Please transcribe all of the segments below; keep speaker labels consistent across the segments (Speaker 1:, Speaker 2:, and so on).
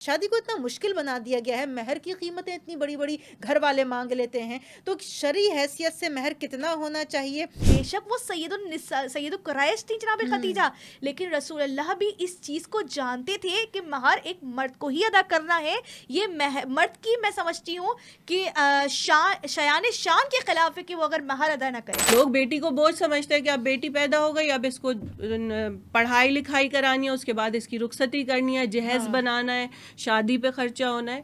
Speaker 1: شادی کو اتنا مشکل بنا دیا گیا ہے، مہر کی قیمتیں اتنی بڑی بڑی گھر والے مانگ لیتے ہیں، تو شرعی حیثیت سے مہر کتنا ہونا چاہیے؟
Speaker 2: بے شک وہ سید النساء سید القرائش تھی جناب خدیجہ، لیکن رسول اللہ بھی اس چیز کو جانتے تھے کہ مہر ایک مرد کو ہی ادا کرنا ہے. یہ مرد کی میں سمجھتی ہوں کہ شیان شان کے خلاف ہے کہ وہ اگر مہر ادا نہ کرے.
Speaker 3: لوگ بیٹی کو بوجھ سمجھتے ہیں کہ اب بیٹی پیدا ہو گئی، اب اس کو پڑھائی لکھائی کرانی ہے، اس کے بعد اس کی رخصتی کرنی ہے، جہیز بنانا ہے، شادی پہ خرچہ ہونا ہے.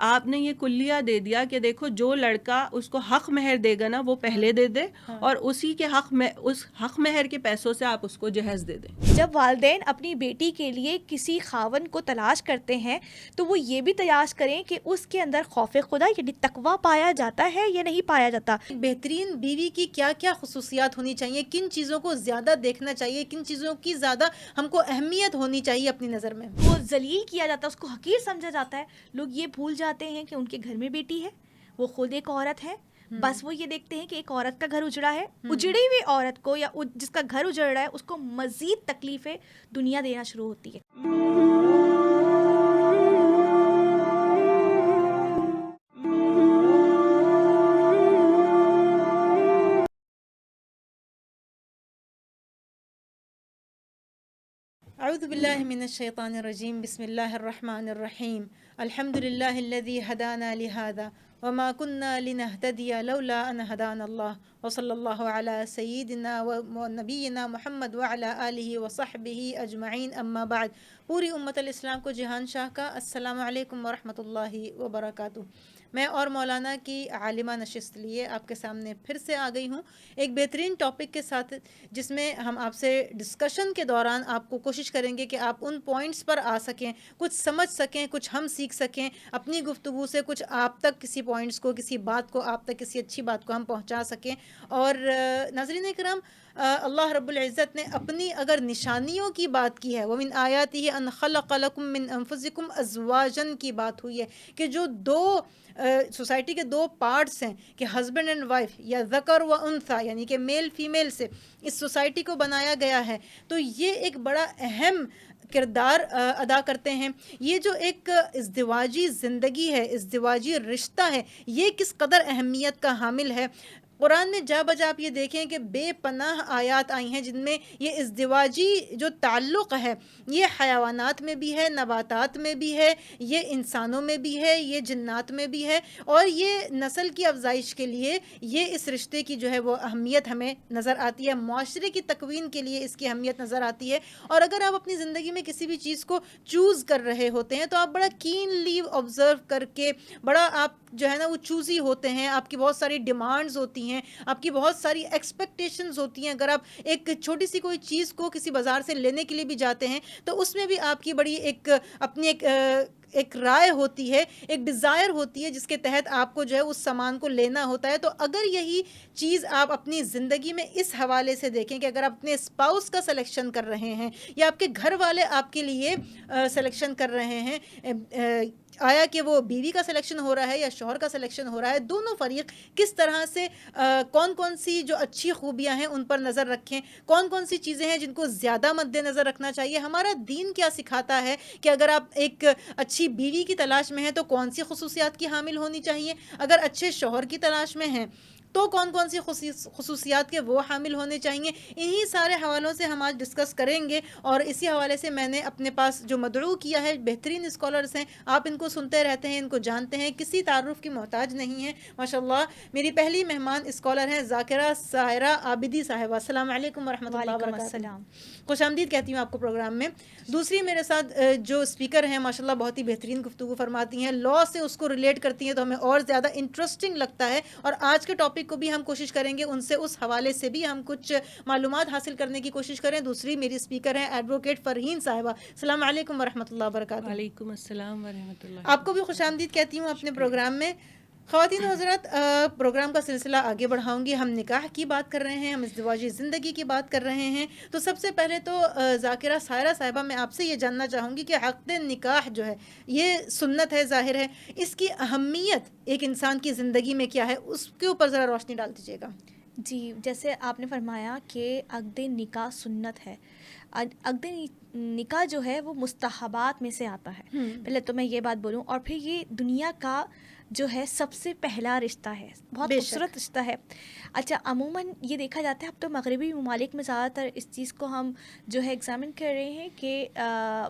Speaker 3: آپ نے یہ کلیہ دے دیا کہ دیکھو جو لڑکا اس کو حق مہر دے گا نا وہ پہلے دے دے، اور اسی کے اس حق مہر کے پیسوں سے آپ اس کو جہیز دے دیں.
Speaker 2: جب والدین اپنی بیٹی کے لیے کسی خاون کو تلاش کرتے ہیں تو وہ یہ بھی تلاش کریں کہ اس کے اندر خوف خدا یعنی تقویٰ پایا جاتا ہے یا نہیں پایا جاتا.
Speaker 1: بہترین بیوی کی کیا کیا خصوصیات ہونی چاہیے، کن چیزوں کو زیادہ دیکھنا چاہیے، کن چیزوں کی زیادہ ہم کو اہمیت ہونی چاہیے اپنی نظر میں؟
Speaker 2: وہ ذلیل کیا جاتا ہے، اس کو حقیر سمجھا جاتا ہے. لوگ یہ بھول جاتے ہیں کہ ان کے گھر میں بیٹی ہے، وہ خود ایک عورت ہے. بس وہ یہ دیکھتے ہیں کہ ایک عورت کا گھر اجڑا ہے، اجڑی ہوئی عورت کو یا جس کا گھر اجڑ رہا ہے اس کو مزید تکلیفیں دنیا دینا شروع ہوتی ہے.
Speaker 1: اعوذ باللہ من الشیطان الرجیم، بسم اللہ الرحمن الرحیم، الحمد للہ الذی ہدانا لہذا وما كنا لنهتدی لولا ان ہدانا اللہ وصلی اللہ علی سیدنا و نبینا محمد وعلی آلہ وصحبہ اجمعین، اما بعد. پوری امت الاسلام کو جہان شاہ کا السلام علیکم ورحمۃ اللہ وبرکاتہ. میں اور مولانا کی عالمہ نشست لیے آپ کے سامنے پھر سے آ گئی ہوں ایک بہترین ٹاپک کے ساتھ، جس میں ہم آپ سے ڈسکشن کے دوران آپ کو کوشش کریں گے کہ آپ ان پوائنٹس پر آ سکیں، کچھ سمجھ سکیں، کچھ ہم سیکھ سکیں اپنی گفتگو سے، کچھ آپ تک کسی پوائنٹس کو، کسی بات کو آپ تک، کسی اچھی بات کو ہم پہنچا سکیں. اور ناظرین کرام، اللہ رب العزت نے اپنی اگر نشانیوں کی بات کی ہے، وَمِنْ آیَاتِهِ أَنْ خَلَقَ لَكُم مِّنْ أَنفُسِكُمْ أَزْوَاجًا کی بات ہوئی ہے کہ جو سوسائٹی کے دو پارٹس ہیں کہ ہسبینڈ اینڈ وائف یا ذکر و انثیٰ یعنی کہ میل فیمیل سے اس سوسائٹی کو بنایا گیا ہے، تو یہ ایک بڑا اہم کردار ادا کرتے ہیں. یہ جو ایک ازدواجی زندگی ہے، ازدواجی رشتہ ہے، یہ کس قدر اہمیت کا حامل ہے. قرآن میں جا بجا آپ یہ دیکھیں کہ بے پناہ آیات آئی ہیں جن میں یہ ازدواجی جو تعلق ہے یہ حیوانات میں بھی ہے، نباتات میں بھی ہے، یہ انسانوں میں بھی ہے، یہ جنات میں بھی ہے، اور یہ نسل کی افزائش کے لیے یہ اس رشتے کی جو ہے وہ اہمیت ہمیں نظر آتی ہے، معاشرے کی تکوین کے لیے اس کی اہمیت نظر آتی ہے. اور اگر آپ اپنی زندگی میں کسی بھی چیز کو چوز کر رہے ہوتے ہیں تو آپ بڑا کینلی آبزرو کر کے، بڑا آپ جو ہے نا وہ چوزی ہوتے ہیں، آپ کی بہت ساری ڈیمانڈز ہوتی ہیں، آپ کی بہت ساری ایکسپیکٹیشنز ہوتی ہیں. اگر آپ ایک چھوٹی سی کوئی چیز کو کسی بازار سے لینے کے لیے بھی جاتے ہیں تو اس میں بھی آپ کی بڑی اپنی ایک رائے ہوتی ہے، ایک ڈیزائر ہوتی ہے جس کے تحت آپ کو جو ہے اس سامان کو لینا ہوتا ہے. تو اگر یہی چیز آپ اپنی زندگی میں اس حوالے سے دیکھیں کہ اگر آپ اپنے اسپاؤس کا سلیکشن کر رہے ہیں یا آپ کے گھر والے آپ کے لیے سلیکشن کر رہے ہیں، آیا کہ وہ بیوی کا سلیکشن ہو رہا ہے یا شوہر کا سلیکشن ہو رہا ہے، دونوں فریق کس طرح سے کون کون سی جو اچھی خوبیاں ہیں ان پر نظر رکھیں، کون کون سی چیزیں ہیں جن کو زیادہ مد نظر رکھنا چاہیے. ہمارا دین کیا سکھاتا ہے کہ اگر آپ ایک اچھی بیوی کی تلاش میں ہیں تو کون سی خصوصیات کی حامل ہونی چاہیے، اگر اچھے شوہر کی تلاش میں ہیں تو کون کون سی خصوصیات کے وہ حامل ہونے چاہیے. انہی سارے حوالوں سے ہم آج ڈسکس کریں گے، اور اسی حوالے سے میں نے اپنے پاس جو مدعو کیا ہے بہترین اسکالرز ہیں، آپ ان کو سنتے رہتے ہیں، ان کو جانتے ہیں، کسی تعارف کی محتاج نہیں ہیں ماشاءاللہ. میری پہلی مہمان اسکالر ہیں ذاکرہ ساحرہ عابدی صاحبہ. السلام علیکم ورحمۃ اللہ
Speaker 2: وعلیکم
Speaker 1: وبرکاتہ.
Speaker 2: السلام.
Speaker 1: خوش آمدید کہتی ہوں آپ کو پروگرام میں. دوسری میرے ساتھ جو اسپیکر ہیں ماشاءاللہ بہت ہی بہترین گفتگو فرماتی ہیں، لاء سے اس کو ریلیٹ کرتی ہیں تو ہمیں اور زیادہ انٹرسٹنگ لگتا ہے، اور آج کے ٹاپک کو بھی ہم کوشش کریں گے ان سے اس حوالے سے بھی ہم کچھ معلومات حاصل کرنے کی کوشش کریں. دوسری میری اسپیکر ہیں ایڈوکیٹ فرحین صاحبہ. السلام علیکم ورحمۃ اللہ وبرکاتہ.
Speaker 3: وعلیکم السلام ورحمۃ اللہ.
Speaker 1: آپ کو بھی خوش آمدید کہتی ہوں اپنے پروگرام میں. خواتین و حضرات، پروگرام کا سلسلہ آگے بڑھاؤں گی. ہم نکاح کی بات کر رہے ہیں، ہم ازدواجی زندگی کی بات کر رہے ہیں. تو سب سے پہلے تو ذاکرہ ساحرہ صاحبہ میں آپ سے یہ جاننا چاہوں گی کہ عقد نکاح جو ہے یہ سنت ہے، ظاہر ہے، اس کی اہمیت ایک انسان کی زندگی میں کیا ہے، اس کے اوپر ذرا روشنی ڈال دیجیے گا.
Speaker 2: جی، جیسے آپ نے فرمایا کہ عقد نکاح سنت ہے. عقد نکاح جو ہے وہ مستحبات میں سے آتا ہے. پہلے تو میں یہ بات بولوں, اور پھر یہ دنیا کا جو ہے سب سے پہلا رشتہ ہے, بہت خوبصورت رشتہ ہے. اچھا, عموماً یہ دیکھا جاتا ہے, اب تو مغربی ممالک میں زیادہ تر اس چیز کو ہم جو ہے ایگزامن کر رہے ہیں کہ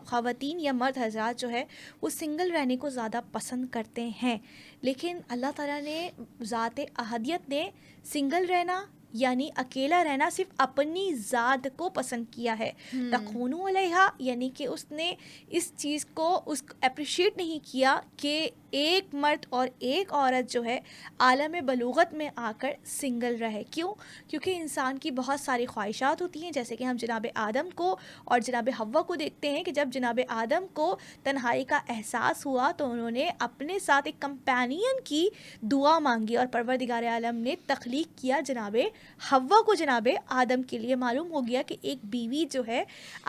Speaker 2: خواتین یا مرد حضرات جو ہے وہ سنگل رہنے کو زیادہ پسند کرتے ہیں. لیکن اللہ تعالیٰ نے ذات احدیت نے سنگل رہنا یعنی اکیلا رہنا صرف اپنی ذات کو پسند کیا ہے. تخونو علیہا یعنی کہ اس نے اس چیز کو اپریشیٹ نہیں کیا کہ ایک مرد اور ایک عورت جو ہے عالم بلوغت میں آ کر سنگل رہے. کیوں؟ کیونکہ انسان کی بہت ساری خواہشات ہوتی ہیں, جیسے کہ ہم جناب آدم کو اور جناب حوا کو دیکھتے ہیں کہ جب جناب آدم کو تنہائی کا احساس ہوا تو انہوں نے اپنے ساتھ ایک کمپینین کی دعا مانگی, اور پروردگار عالم نے تخلیق کیا جناب حوا کو جناب آدم کے لیے. معلوم ہو گیا کہ ایک بیوی جو ہے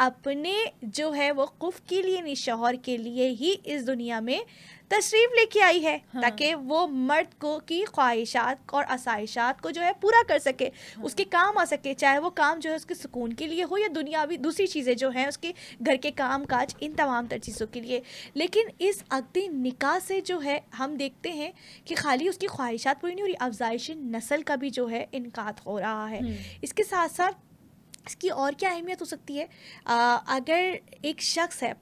Speaker 2: اپنے جو ہے وہ قف کے لیے نہیں, شوہر کے لیے ہی اس دنیا میں تشریف لے کے آئی ہے, تاکہ وہ مرد کو کی خواہشات اور آسائشات کو جو ہے پورا کر سکے, اس کے کام آ سکے, چاہے وہ کام جو ہے اس کے سکون کے لیے ہو یا دنیاوی دوسری چیزیں جو ہیں اس کے گھر کے کام کاج, ان تمام تر چیزوں کے لیے. لیکن اس عقد نکاح سے جو ہے ہم دیکھتے ہیں کہ خالی اس کی خواہشات پوری نہیں ہو رہی, افزائش نسل کا بھی جو ہے انعقاد ہو رہا ہے. اس کے ساتھ ساتھ اس کی اور کیا اہمیت ہو سکتی ہے؟ اگر ایک شخص ہے,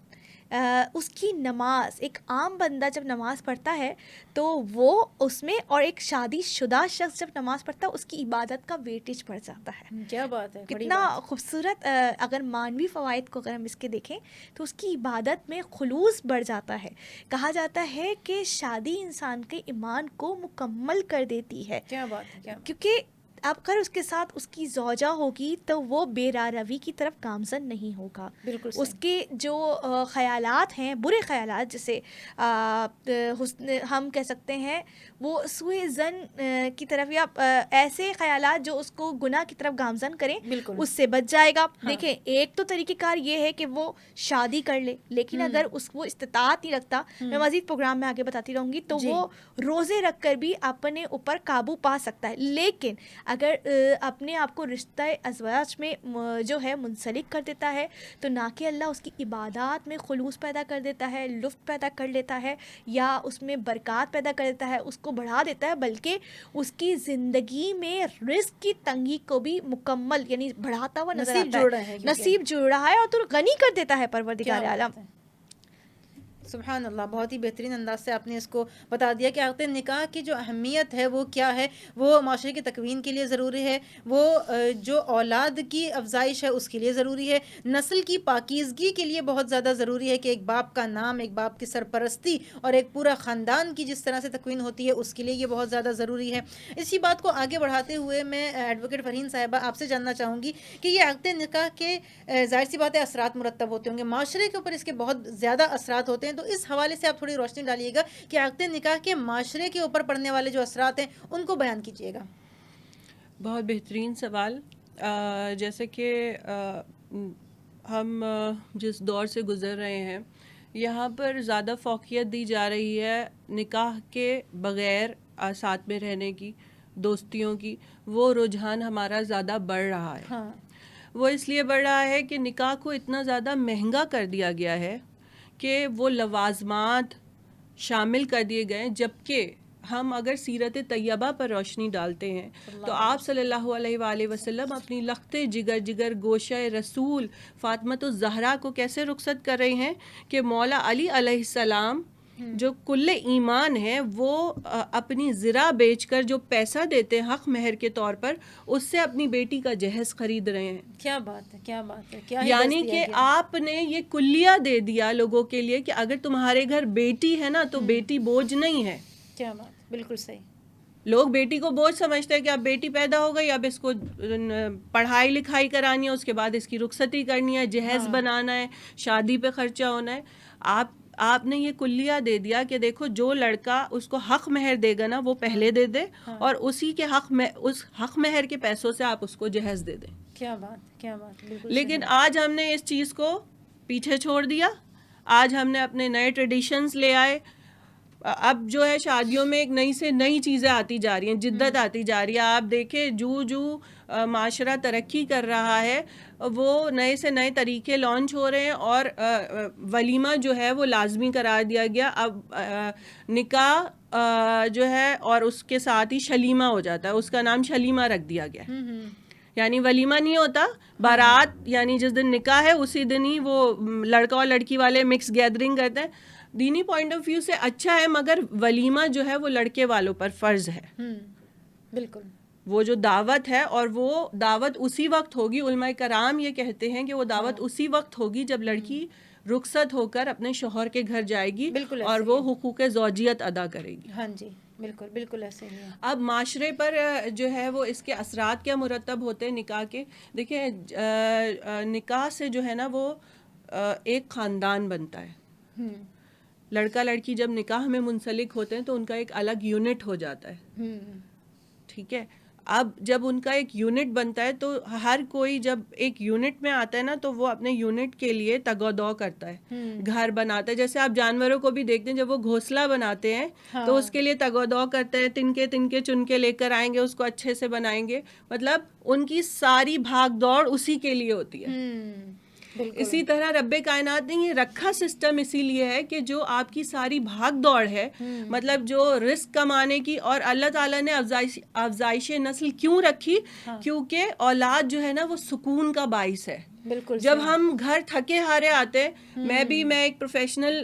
Speaker 2: اس کی نماز, ایک عام بندہ جب نماز پڑھتا ہے تو وہ اس میں, اور ایک شادی شدہ شخص جب نماز پڑھتا ہے اس کی عبادت کا ویٹیج بڑھ جاتا ہے.
Speaker 1: کیا بات ہے,
Speaker 2: کتنا خوبصورت. اگر مانوی فوائد کو اگر ہم اس کے دیکھیں تو اس کی عبادت میں خلوص بڑھ جاتا ہے. کہا جاتا ہے کہ شادی انسان کے ایمان کو مکمل کر دیتی ہے.
Speaker 1: کیا بات ہے,
Speaker 2: کیونکہ اب اگر اس کے ساتھ اس کی زوجہ ہوگی تو وہ بے راروی کی طرف گامزن نہیں ہوگا.
Speaker 1: بالکل
Speaker 2: اس کے جو خیالات ہیں, برے خیالات, جسے ہم کہہ سکتے ہیں وہ سوء ظن کی طرف یا ایسے خیالات جو اس کو گناہ کی طرف گامزن کریں, اس سے بچ جائے گا. دیکھیں, ایک تو طریقہ کار یہ ہے کہ وہ شادی کر لے, لیکن اگر وہ استطاعت نہیں رکھتا, میں مزید پروگرام میں آگے بتاتی رہوں گی, تو وہ روزے رکھ کر بھی اپنے اوپر قابو پا سکتا ہے. لیکن اگر اپنے آپ کو رشتہ ازواج میں جو ہے منسلک کر دیتا ہے تو نہ کہ اللہ اس کی عبادات میں خلوص پیدا کر دیتا ہے, لطف پیدا کر لیتا ہے, یا اس میں برکات پیدا کر دیتا ہے, اس کو بڑھا دیتا ہے, بلکہ اس کی زندگی میں رزق کی تنگی کو بھی مکمل یعنی بڑھاتا ہوا نظر آتا ہے. نصیب جوڑ رہا ہے اور تو غنی کر دیتا ہے پروردگار عالم.
Speaker 1: سبحان اللہ, بہت ہی بہترین انداز سے آپ نے اس کو بتا دیا کہ عقد نکاح کی جو اہمیت ہے وہ کیا ہے. وہ معاشرے کی تکوین کے لیے ضروری ہے, وہ جو اولاد کی افزائش ہے اس کے لیے ضروری ہے, نسل کی پاکیزگی کے لیے بہت زیادہ ضروری ہے کہ ایک باپ کا نام, ایک باپ کی سرپرستی اور ایک پورا خاندان کی جس طرح سے تکوین ہوتی ہے اس کے لیے یہ بہت زیادہ ضروری ہے. اسی بات کو آگے بڑھاتے ہوئے میں ایڈوکیٹ فرحین صاحبہ آپ سے جاننا چاہوں گی کہ یہ عقد نکاح کے ظاہر سی بات ہے اثرات مرتب ہوتے ہوں گے, معاشرے کے اوپر اس کے بہت زیادہ اثرات ہوتے ہیں, تو اس حوالے سے آپ تھوڑی روشنی ڈالیے گا کہ عقد نکاح کے معاشرے کے اوپر پڑنے والے جو اثرات ہیں ان کو بیان کیجیے گا.
Speaker 3: بہت بہترین سوال. جیسے کہ ہم جس دور سے گزر رہے ہیں یہاں پر زیادہ فوقیت دی جا رہی ہے نکاح کے بغیر ساتھ میں رہنے کی, دوستیوں کی. وہ رجحان ہمارا زیادہ بڑھ رہا ہے. وہ اس لیے بڑھ رہا ہے کہ نکاح کو اتنا زیادہ مہنگا کر دیا گیا ہے کہ وہ لوازمات شامل کر دیے گئے. جبکہ ہم اگر سیرت طیبہ پر روشنی ڈالتے ہیں تو آپ صلی اللہ علیہ وآلہ وسلم اپنی لخت جگر گوشہ رسول فاطمۃ الزہرا کو کیسے رخصت کر رہے ہیں کہ مولا علی علیہ السلام جو کل ایمان ہے وہ اپنی زرہ بیچ کر جو پیسہ دیتے ہیں حق مہر کے طور پر, اس سے اپنی بیٹی کا جہیز خرید رہے ہیں.
Speaker 1: کیا بات ہے, کیا بات ہے, کیا
Speaker 3: یعنی کہ آپ نے یہ کلیہ دے دیا لوگوں کے لیے کہ اگر تمہارے گھر بیٹی ہے نا تو بیٹی بوجھ نہیں ہے.
Speaker 1: کیا بات, بالکل صحیح.
Speaker 3: لوگ بیٹی کو بوجھ سمجھتے ہیں کہ اب بیٹی پیدا ہو گئی, اب اس کو پڑھائی لکھائی کرانی ہے, اس کے بعد اس کی رخصتی کرنی ہے, جہیز بنانا ہے, شادی پہ خرچہ ہونا ہے. آپ نے یہ کلیہ دے دیا کہ دیکھو جو لڑکا اس کو حق مہر دے گا نا وہ پہلے دے دے, اور اسی کے اس حق مہر کے پیسوں سے آپ اس کو جہیز دے دیں.
Speaker 1: کیا بات, کیا بات, بالکل.
Speaker 3: لیکن آج ہم نے اس چیز کو پیچھے چھوڑ دیا. آج ہم نے اپنے نئے ٹریڈیشنز لے آئے. اب جو ہے شادیوں میں ایک نئی سے نئی چیزیں آتی جا رہی ہیں, جدت آتی جا رہی ہے. آپ دیکھیں جو معاشرہ ترقی کر رہا ہے وہ نئے سے نئے طریقے لانچ ہو رہے ہیں, اور ولیمہ جو ہے وہ لازمی قرار دیا گیا. اب نکاح جو ہے اور اس کے ساتھ ہی شلیمہ ہو جاتا ہے, اس کا نام شلیمہ رکھ دیا گیا. یعنی ولیمہ نہیں ہوتا, بارات یعنی جس دن نکاح ہے اسی دن ہی وہ لڑکا اور لڑکی والے مکس گیدرنگ کرتے ہیں. دینی پوائنٹ آف ویو سے اچھا ہے, مگر ولیمہ جو ہے وہ لڑکے والوں پر فرض ہے.
Speaker 1: بالکل,
Speaker 3: وہ جو دعوت ہے, اور وہ دعوت اسی وقت ہوگی, علماء کرام یہ کہتے ہیں کہ وہ دعوت اسی وقت ہوگی جب لڑکی رخصت ہو کر اپنے شوہر کے گھر جائے گی اور وہ حقوق زوجیت ادا کرے گی.
Speaker 1: ہاں جی بالکل بالکل ایسے ہی ہے.
Speaker 3: اب معاشرے پر جو ہے وہ اس کے اثرات کیا مرتب ہوتے ہیں نکاح کے. دیکھیں نکاح سے جو ہے نا وہ ایک خاندان بنتا ہے. لڑکا لڑکی جب نکاح میں منسلک ہوتے ہیں تو ان کا ایک الگ یونٹ ہو جاتا ہے. ٹھیک ہے, اب جب ان کا ایک یونٹ بنتا ہے تو ہر کوئی جب ایک یونٹ میں آتا ہے نا تو وہ اپنے یونٹ کے لیے تگ و دو کرتا ہے, گھر بناتا ہے. جیسے آپ جانوروں کو بھی دیکھتے ہیں, جب وہ گھونسلہ بناتے ہیں تو اس کے لیے تگ و دو کرتے ہیں, تنکے چن کے لے کر آئیں گے, اس کو اچھے سے بنائیں گے. مطلب ان کی ساری بھاگ دوڑ اسی کے لیے ہوتی ہے. اسی طرح رب کائنات نے یہ رکھا سسٹم اسی لیے ہے کہ جو آپ کی ساری بھاگ دوڑ ہے, مطلب جو رزق کمانے کی, اور اللہ تعالیٰ نے افزائش نسل کیوں رکھی, کیونکہ اولاد جو ہے نا وہ سکون کا باعث ہے.
Speaker 1: بالکل,
Speaker 3: جب ہم گھر تھکے ہارے آتے, میں ایک پروفیشنل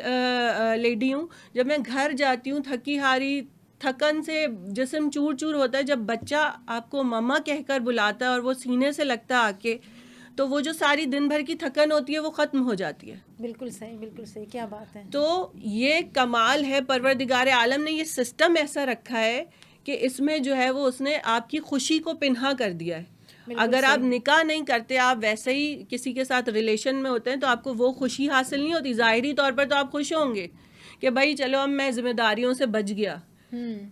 Speaker 3: لیڈی ہوں, جب میں گھر جاتی ہوں تھکی ہاری, تھکن سے جسم چور چور ہوتا ہے, جب بچہ آپ کو مما کہہ کر بلاتا ہے اور وہ سینے سے لگتا ہے آ کے, تو وہ جو ساری دن بھر کی تھکن ہوتی ہے وہ ختم ہو جاتی ہے.
Speaker 1: بالکل صحیح, بالکل صحیح, کیا بات ہے.
Speaker 3: تو یہ کمال ہے, پروردگار عالم نے یہ سسٹم ایسا رکھا ہے کہ اس میں جو ہے وہ اس نے آپ کی خوشی کو پنہا کر دیا ہے. اگر آپ نکاح نہیں کرتے, آپ ویسے ہی کسی کے ساتھ ریلیشن میں ہوتے ہیں, تو آپ کو وہ خوشی حاصل نہیں ہوتی. ظاہری طور پر تو آپ خوش ہوں گے کہ بھائی چلو اب میں ذمہ داریوں سے بچ گیا.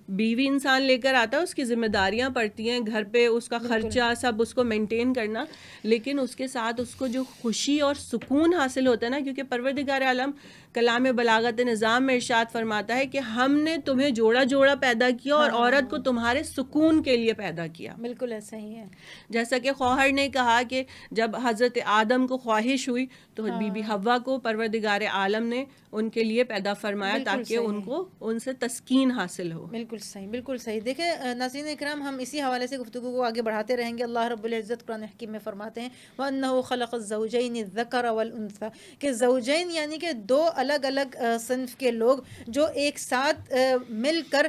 Speaker 3: بیوی انسان لے کر آتا ہے, اس کی ذمہ داریاں پڑتی ہیں, گھر پہ اس کا خرچہ سب اس کو مینٹین کرنا, لیکن اس کے ساتھ اس کو جو خوشی اور سکون حاصل ہوتا ہے نا, کیونکہ پروردگار عالم کلام بلاغت نظام میں ارشاد فرماتا ہے کہ ہم نے تمہیں جوڑا جوڑا پیدا کیا اور عورت کو تمہارے سکون کے لیے پیدا کیا.
Speaker 1: بالکل ایسا ہی ہے.
Speaker 3: جیسا کہ خواہر نے کہا کہ جب حضرت آدم کو خواہش ہوئی تو بی بی حوا کو پروردگار عالم نے ان کے لیے پیدا فرمایا تاکہ ان کو ان سے تسکین حاصل ہو.
Speaker 1: بالکل صحیح, بالکل صحیح. دیکھیں ناظرین اکرام, ہم اسی حوالے سے گفتگو کو آگے بڑھاتے رہیں گے. اللہ رب العزت قرآن حکیم میں فرماتے ہیں وَأَنَّهُ خَلَقَ الزَّوْجَيْنِ الذَّكَرَ وَالْأُنثَى, کہ زوجین یعنی کہ دو الگ الگ صنف کے لوگ جو ایک ساتھ مل کر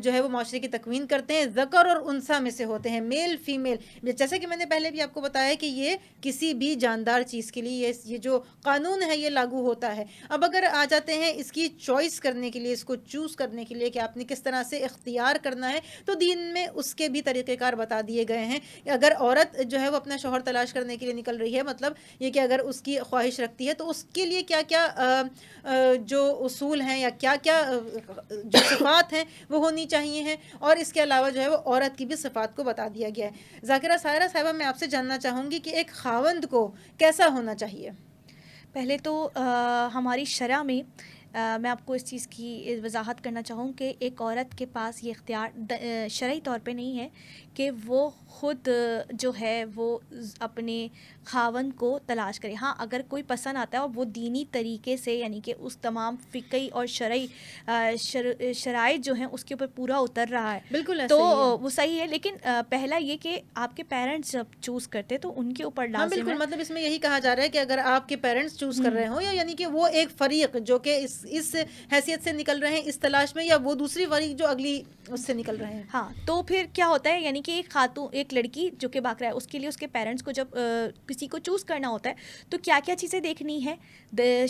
Speaker 1: جو ہے وہ معاشرے کی تکوین کرتے ہیں, ذکر اور انثیٰ میں سے ہوتے ہیں, میل فیمیل. جیسا کہ میں نے پہلے بھی آپ کو بتایا کہ یہ کسی بھی جاندار چیز کے لیے یہ جو قانون ہے یہ لاگو ہوتا ہے. اب اگر آ جاتے ہیں اس کی چوائس کرنے کے لیے, اس کو چوز کرنے کے لیے کہ آپ نے کس طرح سے اختیار کرنا ہے, تو دین میں اس کے بھی طریقہ کار بتا دیے گئے ہیں. اگر عورت جو ہے وہ اپنا شوہر تلاش کرنے کے لیے نکل رہی ہے, مطلب یہ کہ اگر اس کی خواہش رکھتی ہے تو اس کے لیے کیا کیا جو اصول ہیں یا کیا کیا جو صفات ہیں وہ ہونی چاہیے ہیں, اور اس کے علاوہ جو ہے وہ عورت کی بھی صفات کو بتا دیا گیا ہے. ذاکرہ سائرہ صاحبہ, میں آپ سے جاننا چاہوں گی کہ ایک خاوند کو کیسا ہونا چاہیے؟
Speaker 2: پہلے تو ہماری شرع میں میں آپ کو اس چیز کی وضاحت کرنا چاہوں کہ ایک عورت کے پاس یہ اختیار شرعی طور پہ نہیں ہے کہ وہ خود جو ہے وہ اپنے خاوند کو تلاش کرے. ہاں اگر کوئی پسند آتا ہے اور وہ دینی طریقے سے, یعنی کہ اس تمام فقہی اور شرعی شرائط جو ہیں اس کے اوپر پورا اتر رہا ہے,
Speaker 1: بالکل
Speaker 2: تو وہ صحیح ہے. لیکن پہلا یہ کہ آپ کے پیرنٹس جب چوز کرتے تو ان کے اوپر لازم ہے.
Speaker 1: بالکل, مطلب اس میں یہی کہا جا رہا ہے کہ اگر آپ کے پیرنٹس چوز کر رہے ہوں, یا یعنی کہ وہ ایک فریق جو کہ اس حیثیت سے نکل رہے ہیں اس تلاش میں, یا وہ دوسری فریق جو اگلی اس سے نکل رہے ہیں. ہاں,
Speaker 2: تو پھر کیا ہوتا ہے, یعنی کہ ایک خاتون, ایک لڑکی جو کہ باقرہ ہے, اس کے لیے اس کے پیرنٹس کو جب کسی کو چوز کرنا ہوتا ہے تو کیا کیا چیزیں دیکھنی ہے.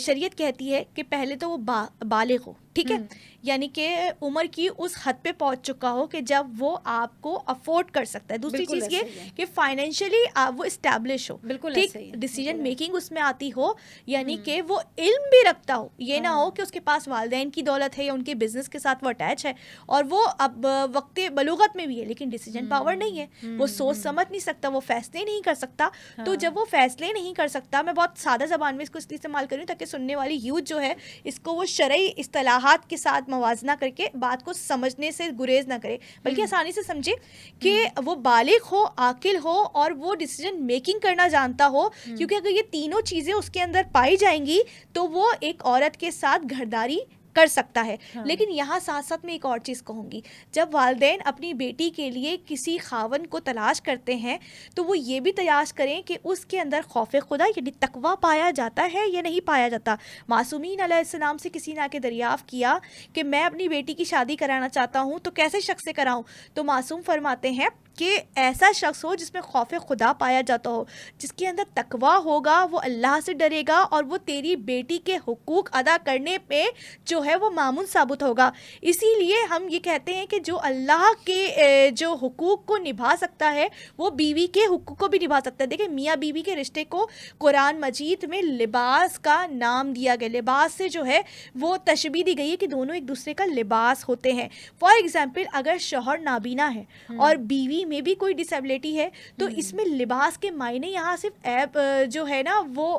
Speaker 2: شریعت کہتی ہے کہ پہلے تو وہ بالغ ہو, ٹھیک ہے, یعنی کہ عمر کی اس حد پہ پہنچ چکا ہو کہ جب وہ آپ کو افورڈ کر سکتا ہے. دوسری چیز یہ کہ فائنینشلی وہ اسٹیبلش ہو, ٹھیک, ڈیسیجن میکنگ اس میں آتی ہو, یعنی کہ وہ علم بھی رکھتا ہو. یہ نہ ہو کہ اس کے پاس والدین کی دولت ہے یا ان کے بزنس کے ساتھ وہ اٹیچ ہے اور وہ اب وقت بلوغت میں بھی ہے لیکن ڈیسیجن پاور نہیں ہے, وہ سوچ سمجھ نہیں سکتا, وہ فیصلے نہیں کر سکتا. تو جب وہ فیصلے نہیں کر سکتا, میں بہت سادہ زبان میں اس کو اس لیے استعمال کر رہی ہوں تاکہ سننے والی یوتھ جو ہے اس کو وہ شرعی اصطلاحات اشتہاد کے ساتھ موازنہ کر کے بات کو سمجھنے سے گریز نہ کرے، بلکہ آسانی سے سمجھے کہ وہ بالغ ہو، عاقل ہو اور وہ ڈیسیجن میکنگ کرنا جانتا ہو، کیونکہ اگر یہ تینوں چیزیں اس کے اندر پائی جائیں گی تو وہ ایک عورت کے ساتھ گھرداری کر سکتا ہے. لیکن یہاں ساتھ ساتھ میں ایک اور چیز کہوں گی، جب والدین اپنی بیٹی کے لیے کسی خاوند کو تلاش کرتے ہیں تو وہ یہ بھی تلاش کریں کہ اس کے اندر خوف خدا یعنی تقویٰ پایا جاتا ہے یا نہیں پایا جاتا. معصومین علیہ السلام سے کسی نے آ کے دریافت کیا کہ میں اپنی بیٹی کی شادی کرانا چاہتا ہوں تو کیسے شخص سے کراؤں، تو معصوم فرماتے ہیں کہ ایسا شخص ہو جس میں خوف خدا پایا جاتا ہو، جس کے اندر تقویٰ ہوگا، وہ اللہ سے ڈرے گا اور وہ تیری بیٹی کے حقوق ادا کرنے پہ جو ہے وہ معمون ثابت ہوگا. اسی لیے ہم یہ کہتے ہیں کہ جو اللہ کے جو حقوق کو نبھا سکتا ہے وہ بیوی کے حقوق کو بھی نبھا سکتا ہے. دیکھیں میاں بیوی کے رشتے کو قرآن مجید میں لباس کا نام دیا گیا، لباس سے جو ہے وہ تشبیہ دی گئی ہے کہ دونوں ایک دوسرے کا لباس ہوتے ہیں. فار ایگزامپل اگر شوہر نابینا ہے اور بیوی میں بھی کوئی ڈسیبلٹی ہے تو اس میں لباس کے معنی یہاں صرف ایپ جو ہے نا وہ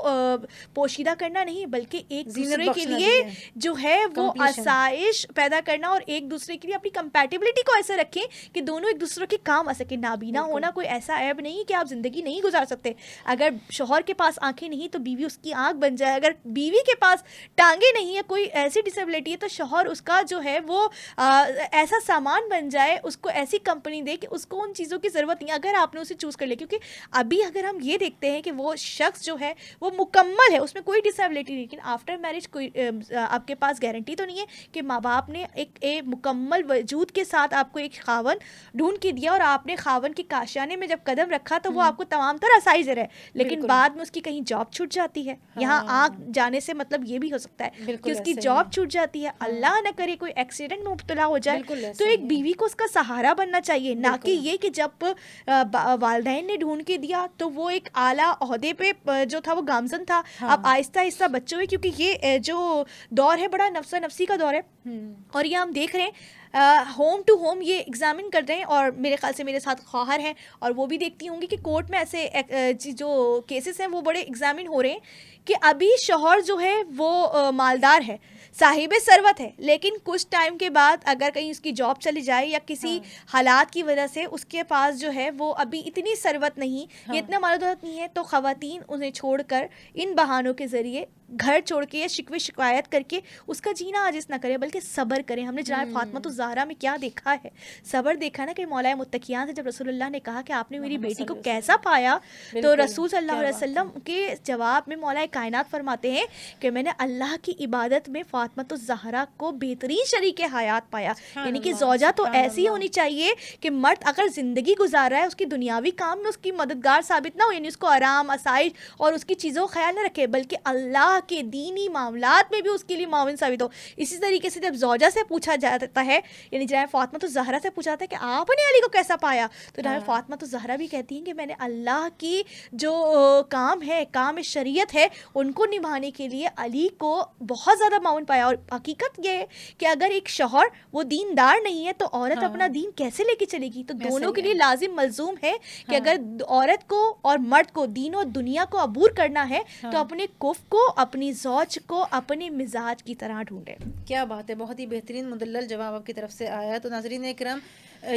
Speaker 2: پوشیدہ کرنا نہیں بلکہ ایک دوسرے کے لیے جو ہے وہ آسائش پیدا کرنا اور ایک دوسرے کے لیے اپنی کمپیٹیبلٹی کو ایسے رکھیں کہ دونوں ایک دوسرے کے کام آ سکے. نابینا ہونا کوئی ایسا عیب نہیں کہ آپ زندگی نہیں گزار سکتے. اگر شوہر کے پاس آنکھیں نہیں تو بیوی اس کی آنکھ بن جائے، اگر بیوی کے پاس ٹانگیں نہیں ہے، کوئی ایسی ڈسیبلٹی ہے تو شوہر اس کا جو ہے وہ ایسا سامان بن جائے، اس کو ایسی کمپنی دے کہ اس کو ان چیزوں کی ضرورت نہیں اگر آپ نے اسے چوز کر لیا. کیونکہ ابھی اگر ہم یہ دیکھتے ہیں کہ وہ شخص جو ہے وہ مکمل ہے، اس میں کوئی ڈسیبلٹی نہیں، لیکن آفٹر میرج کوئی آپ کے پاس گارنٹی تو نہیں ہے کہ ماں باپ نے ایک مکمل وجود کے ساتھ آپ کو ایک خاون ڈھونڈ کے دیا اور آپ نے خاون کے کاشانے میں جب قدم رکھا تو وہ آپ کو تمام طرح آسائش دے رہا ہے، لیکن بعد میں اس کی کہیں جاب چھوٹ جاتی ہے. یہاں آنکھ جانے سے مطلب یہ بھی ہو سکتا ہے کہ اس کی جاب چھوٹ جاتی ہے، اللہ نہ کرے کوئی ایکسیڈنٹ میں مبتلا ہو جائے تو ایک بیوی کو اس کا سہارا بننا چاہیے، نہ کہ یہ کہ جب والدین نے ڈھونڈ کے دیا تو وہ ایک اعلیٰ عہدے پہ جو تھا وہ گامزن تھا. اب آہستہ آہستہ بچوں میں، کیونکہ یہ جو دور ہے بڑا نفسا نفسی کا دور ہے اور یہ ہم دیکھ رہے ہیں ہوم ٹو ہوم یہ ایگزامن کر رہے ہیں، اور میرے خیال سے میرے ساتھ خواہر ہیں اور وہ بھی دیکھتی ہوں گی کہ کورٹ میں ایسے جو کیسز ہیں وہ بڑے ایگزامن ہو رہے ہیں کہ ابھی شوہر جو ہے وہ مالدار ہے، صاحب ثروت ہے، لیکن کچھ ٹائم کے بعد اگر کہیں اس کی جاب چلی جائے یا کسی حالات کی وجہ سے اس کے پاس جو ہے وہ ابھی اتنی ثروت نہیں، اتنا مال و دولت نہیں ہے، تو خواتین انہیں چھوڑ کر ان بہانوں کے ذریعے گھر چھوڑ کے یا شکوے شکایت کر کے اس کا جینا عاجز نہ کرے بلکہ صبر کریں. ہم نے جناب فاطمہ الزہرا میں کیا دیکھا ہے؟ صبر دیکھا نا کہ مولا متقیان سے جب رسول اللہ نے کہا کہ آپ نے میری بیٹی کو کیسا پایا تو رسول صلی اللہ علیہ وسلم کے جواب میں مولا کائنات فرماتے ہیں کہ میں نے اللہ کی عبادت میں فاطمہ الزہرا کو بہترین شریک حیات پایا. یعنی کہ زوجہ تو ایسی ہونی چاہیے کہ مرد اگر زندگی گزار رہا ہے اس کی دنیاوی کام میں اس کی مددگار ثابت نہ ہو، یعنی اس کو آرام آسائش اور اس کی چیزوں کا خیال نہ رکھے بلکہ اللہ کے دینی معاملات میں بھی اس کے لیے معاون ثابت ہو. اسی طریقے سے جب زوجہ سے پوچھا جاتا ہے، یعنی جناب فاطمہ الزہرا سے پوچھا جاتا ہے کہ آپ نے علی کو کیسا پایا، تو جناب فاطمہ الزہرا بھی کہتی ہیں کہ میں نے اللہ کی جو کام ہے، کام شریعت ہے، ان کو نبھانے کے لیے علی کو بہت زیادہ معاون پایا. اور حقیقت یہ ہے کہ اگر ایک شوہر وہ دیندار نہیں ہے تو عورت اپنا دین کیسے لے کے چلے گی؟ تو دونوں کے لیے لازم ملزوم ہے کہ اگر عورت کو اور مرد کو دین و دنیا کو عبور کرنا ہے تو اپنے کف کو، اپنی زوج کو اپنے مزاج کی طرح ڈھونڈے.
Speaker 1: کیا بات ہے، بہت ہی بہترین مدلل جواب آپ کی طرف سے آیا. تو ناظرین اکرام،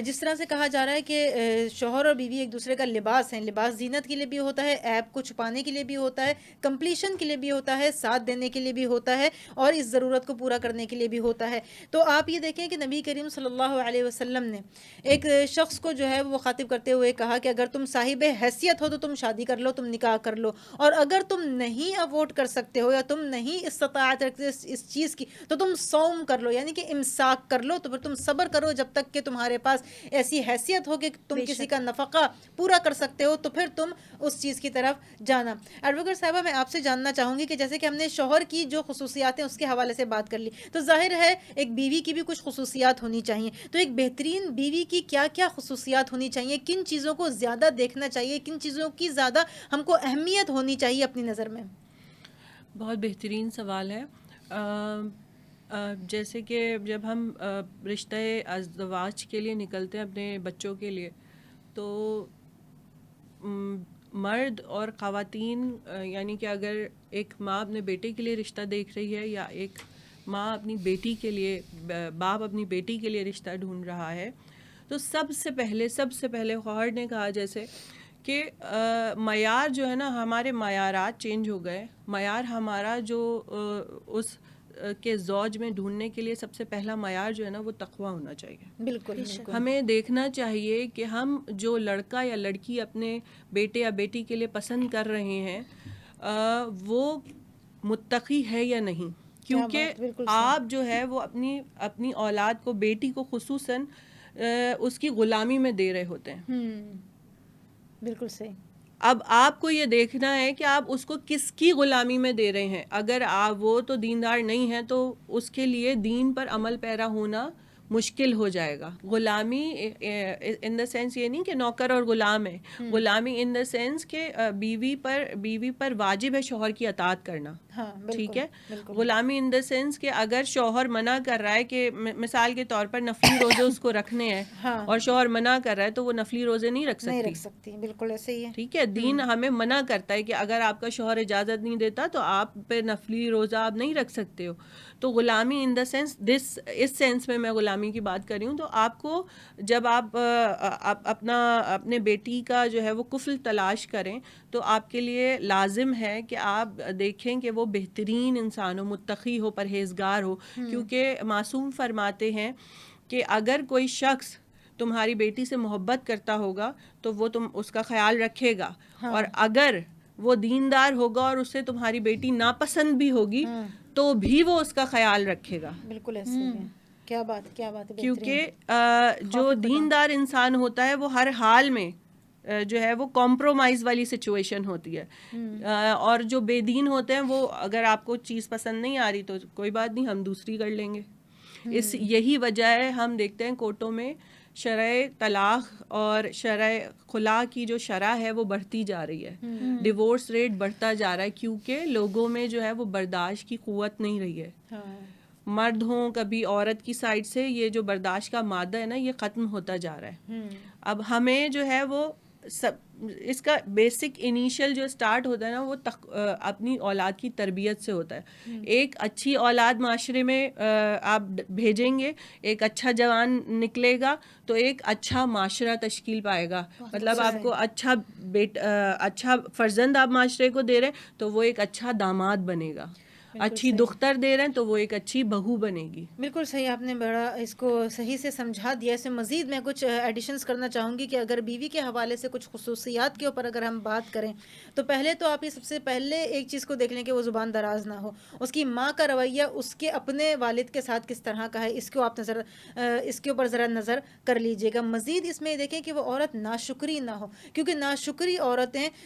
Speaker 1: جس طرح سے کہا جا رہا ہے کہ شوہر اور بیوی ایک دوسرے کا لباس ہیں، لباس زینت کے لیے بھی ہوتا ہے، عیب کو چھپانے کے لیے بھی ہوتا ہے، کمپلیشن کے لیے بھی ہوتا ہے، ساتھ دینے کے لیے بھی ہوتا ہے اور اس ضرورت کو پورا کرنے کے لیے بھی ہوتا ہے. تو آپ یہ دیکھیں کہ نبی کریم صلی اللہ علیہ وسلم نے ایک شخص کو جو ہے وہ خاطب کرتے ہوئے کہا کہ اگر تم صاحب حیثیت ہو تو تم شادی کر لو، تم نکاح کر لو، اور اگر تم نہیں افورڈ کر سکتے ہو یا تم نہیں استطاعت رکھتے اس چیز کی تو تم صوم کر لو، یعنی کہ امساک کر لو. تو پھر تم صبر کرو جب تک کہ تمہارے پاس ایسی حیثیت ہو کہ تم کسی کا نفقہ پورا کر سکتے ہو، تو پھر تم اس چیز کی طرف جانا. ایڈوکیٹ صاحبہ، میں آپ سے جاننا چاہوں گی کہ جیسے کہ ہم نے شوہر کی جو خصوصیات ہیں اس کے حوالے سے بات کر لی، تو ظاہر ہے ایک بیوی کی بھی کچھ خصوصیات ہونی چاہیے. تو ایک بہترین بیوی کی کیا کیا خصوصیات ہونی چاہیے؟ کن چیزوں کو زیادہ دیکھنا چاہیے؟ کن چیزوں کی زیادہ ہم کو اہمیت ہونی چاہیے اپنی نظر میں؟
Speaker 3: بہت بہترین سوال ہے. جیسے کہ جب ہم رشتہ ازدواج کے لیے نکلتے ہیں اپنے بچوں کے لیے، تو مرد اور خواتین، یعنی کہ اگر ایک ماں اپنے بیٹے کے لیے رشتہ دیکھ رہی ہے یا ایک ماں اپنی بیٹی کے لیے، باپ اپنی بیٹی کے لیے رشتہ ڈھونڈ رہا ہے، تو سب سے پہلے خواہر نے کہا جیسے کہ معیار جو ہے نا، ہمارے معیارات چینج ہو گئے. معیار ہمارا جو اس کے زوج میں ڈھونڈنے کے لیے سب سے پہلا معیار جو ہے نا وہ تقویٰ ہونا چاہیے.
Speaker 1: بالکل.
Speaker 3: ہمیں دیکھنا چاہیے کہ ہم جو لڑکا یا لڑکی اپنے بیٹے یا بیٹی کے لیے پسند کر رہے ہیں وہ متقی ہے یا نہیں. کیونکہ آپ جو ہے وہ اپنی اولاد کو، بیٹی کو خصوصاً اس کی غلامی میں دے رہے ہوتے ہیں.
Speaker 1: بالکل صحیح.
Speaker 3: اب آپ کو یہ دیکھنا ہے کہ آپ اس کو کس کی غلامی میں دے رہے ہیں. اگر وہ تو دیندار نہیں ہے تو اس کے لیے دین پر عمل پیرا ہونا مشکل ہو جائے گا. غلامی ان دا سینس یہ نہیں کہ نوکر اور غلام ہے، غلامی ان دا سینس کہ بیوی پر واجب ہے شوہر کی اطاعت کرنا. ٹھیک ہے. غلامی ان دا سینس کہ اگر شوہر منع کر رہا ہے کہ مثال کے طور پر نفلی روزے اس کو رکھنے ہیں اور شوہر منع کر رہا ہے تو وہ نفلی روزے نہیں رکھ سکتی.
Speaker 1: بالکل ایسے ہی ہے.
Speaker 3: ٹھیک ہے. دین ہمیں منع کرتا ہے کہ اگر آپ کا شوہر اجازت نہیں دیتا تو آپ پہ نفلی روزہ آپ نہیں رکھ سکتے ہو. تو غلامی ان دا سینس اس سینس میں غلامی کی بات کر رہی ہوں. تو آپ کو جب آپ اپنے بیٹی کا جو ہے وہ کفل تلاش کریں تو آپ کے لیے لازم ہے کہ آپ دیکھیں کہ وہ بہترین انسان ہو، متقی ہو، پرہیزگار ہو. کیونکہ معصوم فرماتے ہیں کہ اگر کوئی شخص تمہاری بیٹی سے محبت کرتا ہوگا تو وہ اس کا خیال رکھے گا، اور اگر وہ دیندار ہوگا اور اسے تمہاری بیٹی ناپسند بھی ہوگی تو بھی وہ اس کا خیال رکھے گا.
Speaker 1: بالکل ایسے ہی ہے. کیا بات ہے.
Speaker 3: کیونکہ جو دیندار انسان ہوتا ہے وہ ہر حال میں جو ہے وہ کمپرومائز والی سچویشن ہوتی ہے. اور جو بے دین ہوتے ہیں وہ اگر آپ کو چیز پسند نہیں آ رہی تو کوئی بات نہیں، ہم دوسری کر لیں گے. یہی وجہ ہے ہم دیکھتے ہیں کورٹوں میں شرع طلاق اور شرع خلا کی جو شرح ہے وہ بڑھتی جا رہی ہے. ڈیورس ریٹ بڑھتا جا رہا ہے کیونکہ لوگوں میں جو ہے وہ برداشت کی قوت نہیں رہی ہے. مرد ہوں کبھی عورت کی سائڈ سے یہ جو برداشت کا مادہ ہے نا یہ ختم ہوتا جا رہا ہے. اب ہمیں جو ہے وہ اس کا بیسک انیشل جو سٹارٹ ہوتا ہے نا وہ اپنی اولاد کی تربیت سے ہوتا ہے. ایک اچھی اولاد معاشرے میں آپ بھیجیں گے، ایک اچھا جوان نکلے گا تو ایک اچھا معاشرہ تشکیل پائے گا. مطلب آپ کو اچھا فرزند آپ معاشرے کو دے رہے ہیں تو وہ ایک اچھا داماد بنے گا. اچھی دختر دے رہے ہیں تو وہ ایک اچھی بہو بنے گی.
Speaker 1: بالکل صحیح. آپ نے بڑا اس کو صحیح سے سمجھا دیا. اس میں مزید میں کچھ ایڈیشنز کرنا چاہوں گی کہ اگر بیوی کے حوالے سے کچھ خصوصیات کے اوپر اگر ہم بات کریں تو پہلے تو آپ یہ سب سے پہلے ایک چیز کو دیکھ لیں کہ وہ زبان دراز نہ ہو. اس کی ماں کا رویہ اس کے اپنے والد کے ساتھ کس طرح کا ہے اس کو آپ اس کے اوپر ذرا نظر کر لیجئے گا. مزید اس میں دیکھیں کہ وہ عورت ناشکری نہ ہو، کیونکہ ناشکری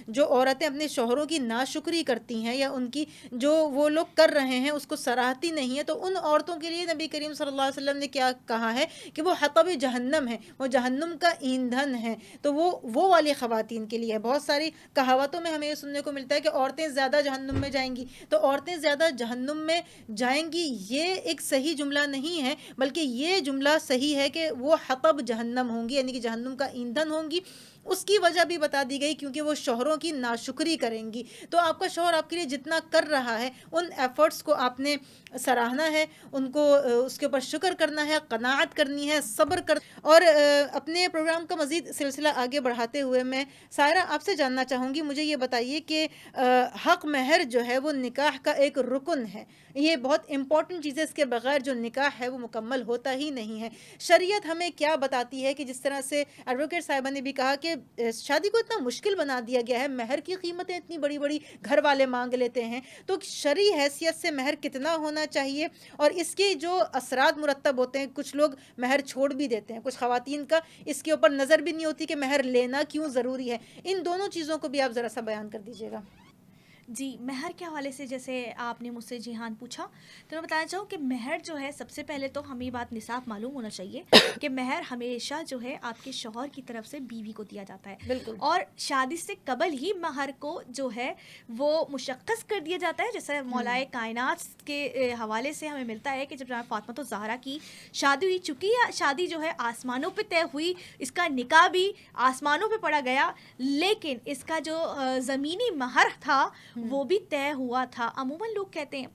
Speaker 1: جو عورتیں اپنے شوہروں کی ناشکری کرتی ہیں یا ان کی جو وہ لوگ کر رہے ہیں اس کو سراہتی نہیں ہے، تو ان عورتوں کے لیے نبی کریم صلی اللہ علیہ وسلم نے کیا کہا ہے کہ وہ حطب جہنم ہے، وہ جہنم کا ایندھن ہے. تو وہ والی خواتین کے لیے ہے. بہت ساری کہاوتوں میں ہمیں یہ سننے کو ملتا ہے کہ عورتیں زیادہ جہنم میں جائیں گی. تو عورتیں زیادہ جہنم میں جائیں گی یہ ایک صحیح جملہ نہیں ہے، بلکہ یہ جملہ صحیح ہے کہ وہ حطب جہنم ہوں گی، یعنی کہ جہنم کا ایندھن ہوں گی. اس کی وجہ بھی بتا دی گئی کیونکہ وہ شوہروں کی ناشکری کریں گی. تو آپ کا شوہر آپ کے لیے جتنا کر رہا ہے ان ایفرٹس کو آپ نے سراہنا ہے، ان کو اس کے اوپر شکر کرنا ہے، قناعت کرنی ہے، صبر کر. اور اپنے پروگرام کا مزید سلسلہ آگے بڑھاتے ہوئے میں سائرہ آپ سے جاننا چاہوں گی، مجھے یہ بتائیے کہ حق مہر جو ہے وہ نکاح کا ایک رکن ہے. یہ بہت امپورٹنٹ چیز ہے، اس کے بغیر جو نکاح ہے وہ مکمل ہوتا ہی نہیں ہے. شریعت ہمیں کیا بتاتی ہے کہ جس طرح سے ایڈوکیٹ صاحبہ نے بھی کہا کہ شادی کو اتنا مشکل بنا دیا گیا ہے، مہر کی قیمتیں اتنی بڑی بڑی گھر والے مانگ لیتے ہیں، تو شرعی حیثیت سے مہر کتنا ہونا چاہیے اور اس کے جو اثرات مرتب ہوتے ہیں. کچھ لوگ مہر چھوڑ بھی دیتے ہیں، کچھ خواتین کا اس کے اوپر نظر بھی نہیں ہوتی کہ مہر لینا کیوں ضروری ہے. ان دونوں چیزوں کو بھی آپ ذرا سا بیان کر دیجیے گا.
Speaker 2: جی، مہر کے حوالے سے جیسے آپ نے مجھ سے جیحان پوچھا تو میں بتانا چاہوں کہ مہر جو ہے سب سے پہلے تو ہمیں بات نصاب معلوم ہونا چاہیے کہ مہر ہمیشہ جو ہے آپ کے شوہر کی طرف سے بیوی کو دیا جاتا ہے.
Speaker 1: بالکل.
Speaker 2: اور شادی سے قبل ہی مہر کو جو ہے وہ مشخص کر دیا جاتا ہے. جیسے مولائے کائنات کے حوالے سے ہمیں ملتا ہے کہ جب جناب فاطمہ الزہرا کی شادی ہوئی، چونکہ شادی جو ہے آسمانوں پہ طے ہوئی، اس کا نکاح بھی آسمانوں پہ پڑا گیا، لیکن اس کا جو زمینی مہر تھا وہ بھی طے ہوا تھا. عموماً لوگ کہتے ہیں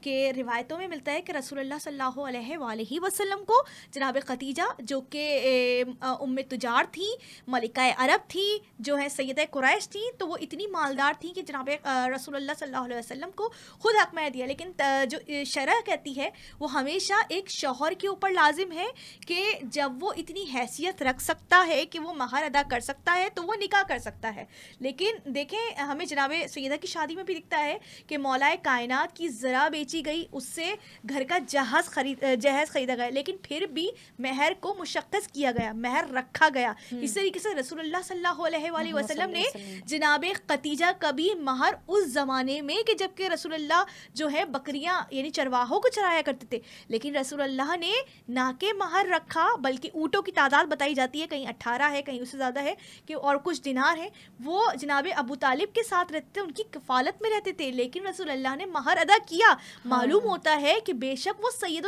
Speaker 2: کہ روایتوں میں ملتا ہے کہ رسول اللہ صلی اللہ علیہ وآلہ وسلم کو جناب خدیجہ جو کہ ام تجار تھی، ملکہ عرب تھی، جو ہے سیدہ قریش تھی، تو وہ اتنی مالدار تھی کہ جناب رسول اللہ صلی اللہ علیہ وسلم کو خود حق میں دیا. لیکن جو شرع کہتی ہے وہ ہمیشہ ایک شوہر کے اوپر لازم ہے کہ جب وہ اتنی حیثیت رکھ سکتا ہے کہ وہ مہر ادا کر سکتا ہے تو وہ نکاح کر سکتا ہے. لیکن دیکھیں ہمیں جناب سیدہ کی شادی میں بھی دکھتا ہے کہ مولا کائنات کی ذرا بیچی گئی، اس سے گھر کا جہاز خریدا گیا، لیکن پھر بھی مہر کو مشخص کیا گیا، مہر رکھا گیا. اس طریقے سے رسول اللہ صلی اللہ علیہ وآلہ وسلم نے جناب خدیجہ کا بھی مہر اس زمانے میں کہ جب کہ رسول اللہ جو ہے بکریاں یعنی چرواہوں کو چرایا کرتے تھے، لیکن رسول اللہ نے نہ کہ مہر رکھا بلکہ اونٹوں کی تعداد بتائی جاتی ہے، کہیں 18 ہے کہیں اس سے زیادہ ہے کہ اور کچھ دینار ہے. وہ جناب ابو طالب کے ساتھ رہتے تھے، ان کی کفالت میں رہتے تھے، لیکن رسول اللہ نے مہر ادا کیا. معلوم ہوتا ہے کہ بے شک وہ سید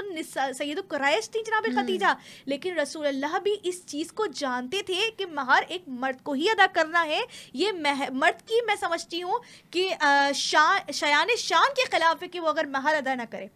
Speaker 2: قریش تھی جناب خدیجہ، لیکن رسول اللہ بھی اس چیز کو جانتے تھے کہ مہر ایک مرد کو ہی ادا کرنا ہے. یہ مرد کی میں سمجھتی ہوں کہ شایان شان کے خلاف ہے کہ وہ اگر مہر ادا نہ کرے.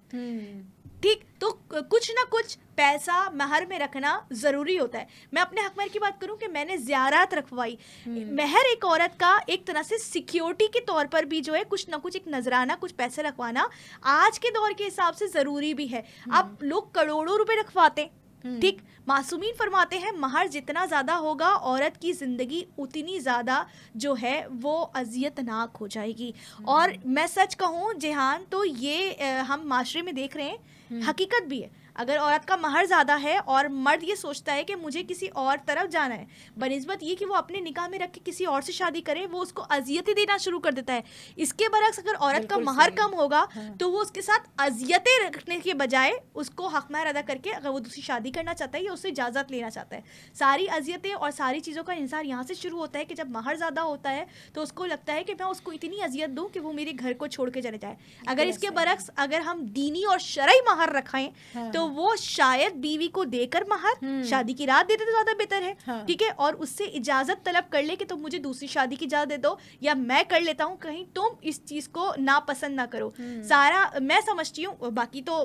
Speaker 2: ٹھیک، تو کچھ نہ کچھ پیسہ مہر میں رکھنا ضروری ہوتا ہے. میں اپنے حق مہر کی بات کروں کہ میں نے زیارات رکھوائی. مہر ایک عورت کا ایک طرح سے سیکیورٹی کے طور پر بھی جو ہے کچھ نہ کچھ ایک نذرانہ، کچھ پیسے رکھوانا آج کے دور کے حساب سے ضروری بھی ہے. اب لوگ کروڑوں روپے رکھواتے، ٹھیک. معصومین فرماتے ہیں مہر جتنا زیادہ ہوگا عورت کی زندگی اتنی زیادہ جو ہے وہ اذیت ناک ہو جائے گی. اور میں سچ کہوں جہان تو یہ ہم معاشرے میں دیکھ رہے ہیں، حقیقت بھی ہے. اگر عورت کا مہر زیادہ ہے اور مرد یہ سوچتا ہے کہ مجھے کسی اور طرف جانا ہے، بنسبت یہ کہ وہ اپنے نکاح میں رکھ کے کسی اور سے شادی کرے، وہ اس کو اذیتیں دینا شروع کر دیتا ہے. اس کے برعکس اگر عورت کا مہر کم ہوگا تو وہ اس کے ساتھ اذیتیں رکھنے کے بجائے اس کو حق مہر ادا کر کے اگر وہ دوسری شادی کرنا چاہتا ہے یا اس سے اجازت لینا چاہتا ہے. ساری اذیتیں اور ساری چیزوں کا انحصار یہاں سے شروع ہوتا ہے کہ جب مہر زیادہ ہوتا ہے تو اس کو لگتا ہے کہ میں اس کو اتنی اذیت دوں کہ وہ میرے گھر کو چھوڑ کے چلے جائے. اگر اس کے برعکس اگر ہم دینی اور شرعی مہر رکھائیں تو وہ شاید بیوی کو دے کر مہر شادی کی رات دیتے تو زیادہ بہتر ہے. ٹھیک ہے، اور اس سے اجازت طلب کر لے کہ تم مجھے دوسری شادی کی اجازت دے دو یا میں کر لیتا ہوں، کہیں تم اس چیز کو ناپسند نہ کرو. سارا میں سمجھتی ہوں، باقی تو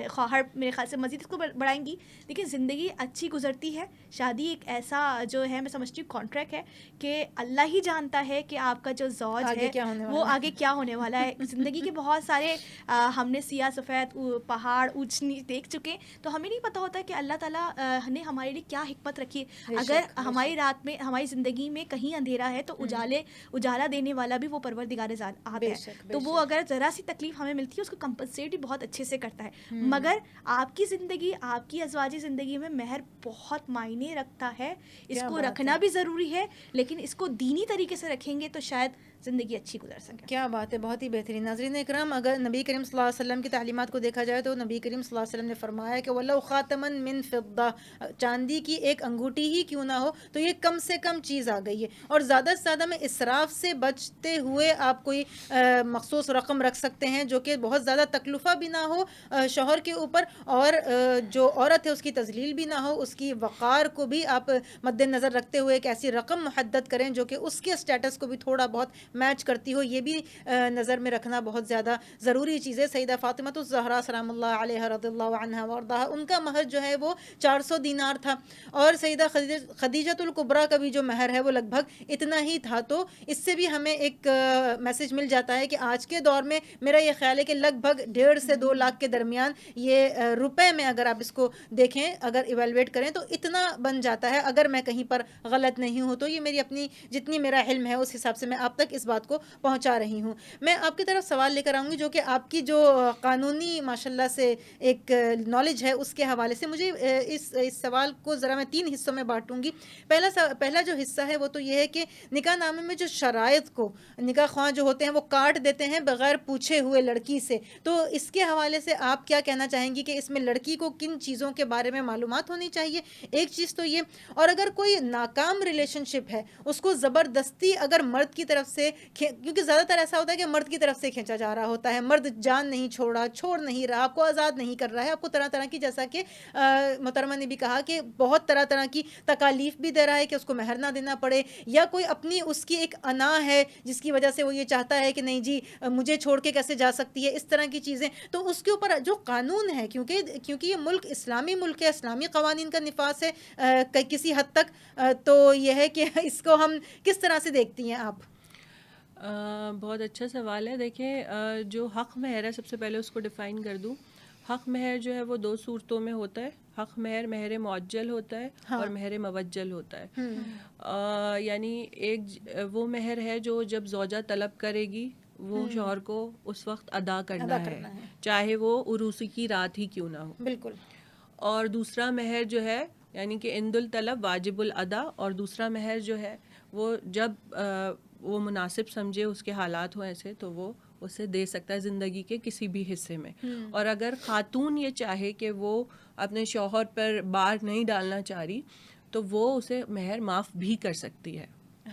Speaker 2: خواہر میرے خیال سے مزید اس کو بڑھائیں گی، لیکن زندگی اچھی گزرتی ہے. شادی ایک ایسا جو ہے میں سمجھتی ہوں کانٹریکٹ ہے کہ اللہ ہی جانتا ہے کہ آپ کا جو زوج ہے وہ آگے کیا ہونے والا ہے. زندگی کے بہت سارے ہم نے سیاہ سفید پہاڑ اونچ نیچ دیکھ چکے، تو ہمیں نہیں پتہ ہوتا کہ اللہ تعالیٰ نے ہمارے لیے کیا حکمت رکھی ہے. اگر ہماری رات میں ہماری زندگی میں کہیں اندھیرا ہے تو اجالا دینے والا بھی وہ پروردگار ذات ہے. تو وہ اگر ذرا سی تکلیف ہمیں ملتی ہے اس کو کمپنسیٹ بھی بہت اچھے سے کرتا ہے. مگر آپ کی زندگی، آپ کی ازواجی زندگی میں مہر بہت معنی رکھتا ہے. اس کو رکھنا بھی ضروری ہے، لیکن اس کو دینی طریقے سے رکھیں گے تو شاید زندگی اچھی گزر سکے.
Speaker 1: کیا بات ہے، بہت ہی بہترین. ناظرین اکرام، اگر نبی کریم صلی اللہ علیہ وسلم کی تعلیمات کو دیکھا جائے تو نبی کریم صلی اللہ علیہ وسلم نے فرمایا کہ وَلَوْ خَاتَمًا مِّن فِضَّةٍ، چاندی کی ایک انگوٹھی ہی کیوں نہ ہو تو یہ کم سے کم چیز آ گئی ہے. اور زیادہ سے زیادہ میں اسراف سے بچتے ہوئے آپ کوئی مخصوص رقم رکھ سکتے ہیں جو کہ بہت زیادہ تکلفہ بھی نہ ہو شوہر کے اوپر، اور جو عورت ہے اس کی تذلیل بھی نہ ہو، اس کی وقار کو بھی آپ مد نظر رکھتے ہوئے ایک ایسی رقم محدد کریں جو کہ اس کے اسٹیٹس کو بھی تھوڑا بہت میچ کرتی ہو. یہ بھی نظر میں رکھنا بہت زیادہ ضروری چیز ہے. سیدہ فاطمہ الزہرا سلام اللہ علیہ رضی اللہ عنہا وارضاہا، ان کا مہر جو ہے وہ 400 دینار تھا، اور سیدہ خدیجہ الکبریٰ کا بھی جو مہر ہے وہ لگ بھگ اتنا ہی تھا. تو اس سے بھی ہمیں ایک میسج مل جاتا ہے کہ آج کے دور میں میرا یہ خیال ہے کہ لگ بھگ 1.5 سے 2 لاکھ کے درمیان یہ روپے میں اگر آپ اس کو دیکھیں، اگر ایویلویٹ کریں تو اتنا بن جاتا ہے. اگر میں کہیں پر غلط نہیں ہوں تو یہ میری اپنی جتنی میرا علم ہے اس حساب سے میں آپ تک اس بات کو پہنچا رہی ہوں. میں آپ کی طرف سوال لے کر آؤں گی جو کہ آپ کی جو قانونی ماشاءاللہ سے ایک نالج ہے اس کے حوالے سے. مجھے اس سوال کو ذرا میں 3 حصوں میں بانٹوں گی. پہلا جو حصہ ہے وہ تو یہ ہے کہ نکاح نامے میں جو شرائط کو نکاح خواہ جو ہوتے ہیں وہ کاٹ دیتے ہیں بغیر پوچھے ہوئے لڑکی سے، تو اس کے حوالے سے آپ کیا کہنا چاہیں گی کہ اس میں لڑکی کو کن چیزوں کے بارے میں معلومات ہونی چاہیے؟ ایک چیز تو یہ. اور اگر کوئی ناکام ریلیشن شپ ہے اس کو زبردستی اگر مرد کی طرف سے سے کیونکہ زیادہ تر ایسا ہوتا ہے کہ مرد کی طرف سے کھینچا جا رہا ہوتا ہے, مرد جان نہیں چھوڑ نہیں رہا, آپ کو آزاد نہیں کر رہا ہے, آپ کو طرح طرح کی, جیسا کہ محترمہ نے بھی کہا کہ بہت طرح طرح کی تکالیف بھی دے رہا ہے کہ اس کو مہر نہ دینا پڑے, یا کوئی اپنی اس کی ایک انا ہے جس کی وجہ سے وہ یہ چاہتا ہے کہ نہیں جی مجھے چھوڑ کے کیسے جا سکتی ہے, اس طرح کی چیزیں. تو اس کے اوپر جو قانون ہے, کیونکہ یہ ملک اسلامی ملک ہے, اسلامی قوانین کا نفاذ ہے کسی حد تک, تو یہ ہے کہ اس کو ہم کس طرح سے دیکھتی ہیں آپ؟
Speaker 3: بہت اچھا سوال ہے. دیکھیں, جو حق مہر ہے, سب سے پہلے اس کو ڈیفائن کر دوں. حق مہر جو ہے وہ 2 صورتوں میں ہوتا ہے. حق مہر معجل ہوتا ہے اور مہر موجل ہوتا ہے. یعنی ایک وہ مہر ہے جو جب زوجہ طلب کرے گی وہ شوہر کو اس وقت ادا کرنا ہے, چاہے وہ عروسی کی رات ہی کیوں نہ ہو.
Speaker 1: بالکل.
Speaker 3: اور دوسرا مہر جو ہے یعنی کہ عند الطلب واجب الادا, اور دوسرا مہر جو ہے وہ جب وہ مناسب سمجھے, اس کے حالات ہوں ایسے, تو وہ اسے دے سکتا ہے زندگی کے کسی بھی حصے میں. اور اگر خاتون یہ چاہے کہ وہ اپنے شوہر پر بار نہیں ڈالنا چاہ رہی تو وہ اسے مہر معاف بھی کر سکتی ہے.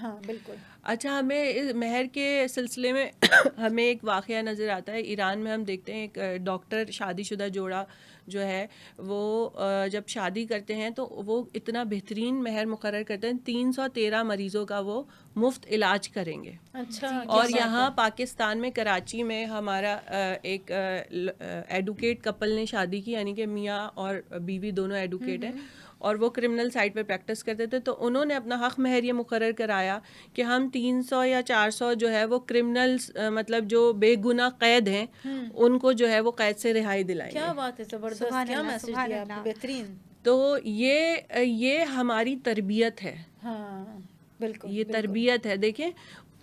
Speaker 1: ہاں بالکل.
Speaker 3: اچھا, ہمیں مہر کے سلسلے میں ہمیں ایک واقعہ نظر آتا ہے. ایران میں ہم دیکھتے ہیں ایک ڈاکٹر شادی شدہ جوڑا جو ہے وہ جب شادی کرتے ہیں تو وہ اتنا بہترین مہر مقرر کرتے ہیں, 313 مریضوں کا وہ مفت علاج کریں گے.
Speaker 1: اچھا.
Speaker 3: اور یہاں پاکستان میں کراچی میں ہمارا ایک ایڈوکیٹ کپل نے شادی کی, یعنی کہ میاں اور بیوی دونوں ایڈوکیٹ ہیں, اور وہ کرمنل سائٹ پہ پریکٹس کرتے تھے. تو انہوں نے اپنا حق مہر یہ مقرر کرایا کہ ہم 300 یا 400 جو ہے وہ کرمنلز, مطلب جو بے گناہ قید ہیں, ان کو جو ہے وہ قید سے رہائی دلائیں گے.
Speaker 1: کیا بات ہے, زبردست, کیا میسج دیا آپ نے, بہترین.
Speaker 3: تو یہ ہماری تربیت ہے.
Speaker 1: ہاں بالکل,
Speaker 3: یہ تربیت ہے. دیکھیں,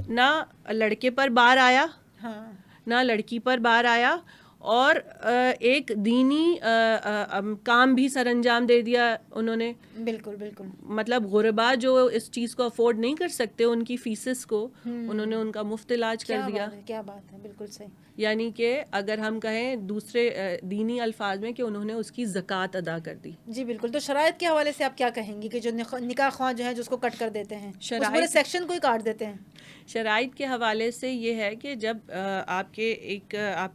Speaker 3: نہ لڑکے پر بار آیا, نہ لڑکی پر بار آیا, اور ایک دینی کام بھی سر انجام دے دیا انہوں نے.
Speaker 1: بالکل بالکل.
Speaker 3: مطلب غربا جو اس چیز کو افورڈ نہیں کر سکتے, ان کی فیسز کو انہوں نے ان کا مفت علاج کر دیا.
Speaker 1: کیا بات ہے, بالکل صحیح.
Speaker 3: یعنی کہ اگر ہم کہیں دوسرے دینی الفاظ میں کہ انہوں نے اس کی زکوٰۃ ادا کر دی.
Speaker 1: جی بالکل. تو شرائط کے حوالے سے آپ کیا کہیں گی کہ جو نکاح خواہ جو ہے جو اس کو کٹ کر دیتے ہیں, اس پورے سیکشن کو ہی کاٹ دیتے ہیں؟
Speaker 3: شرائط کے حوالے سے یہ ہے کہ جب آپ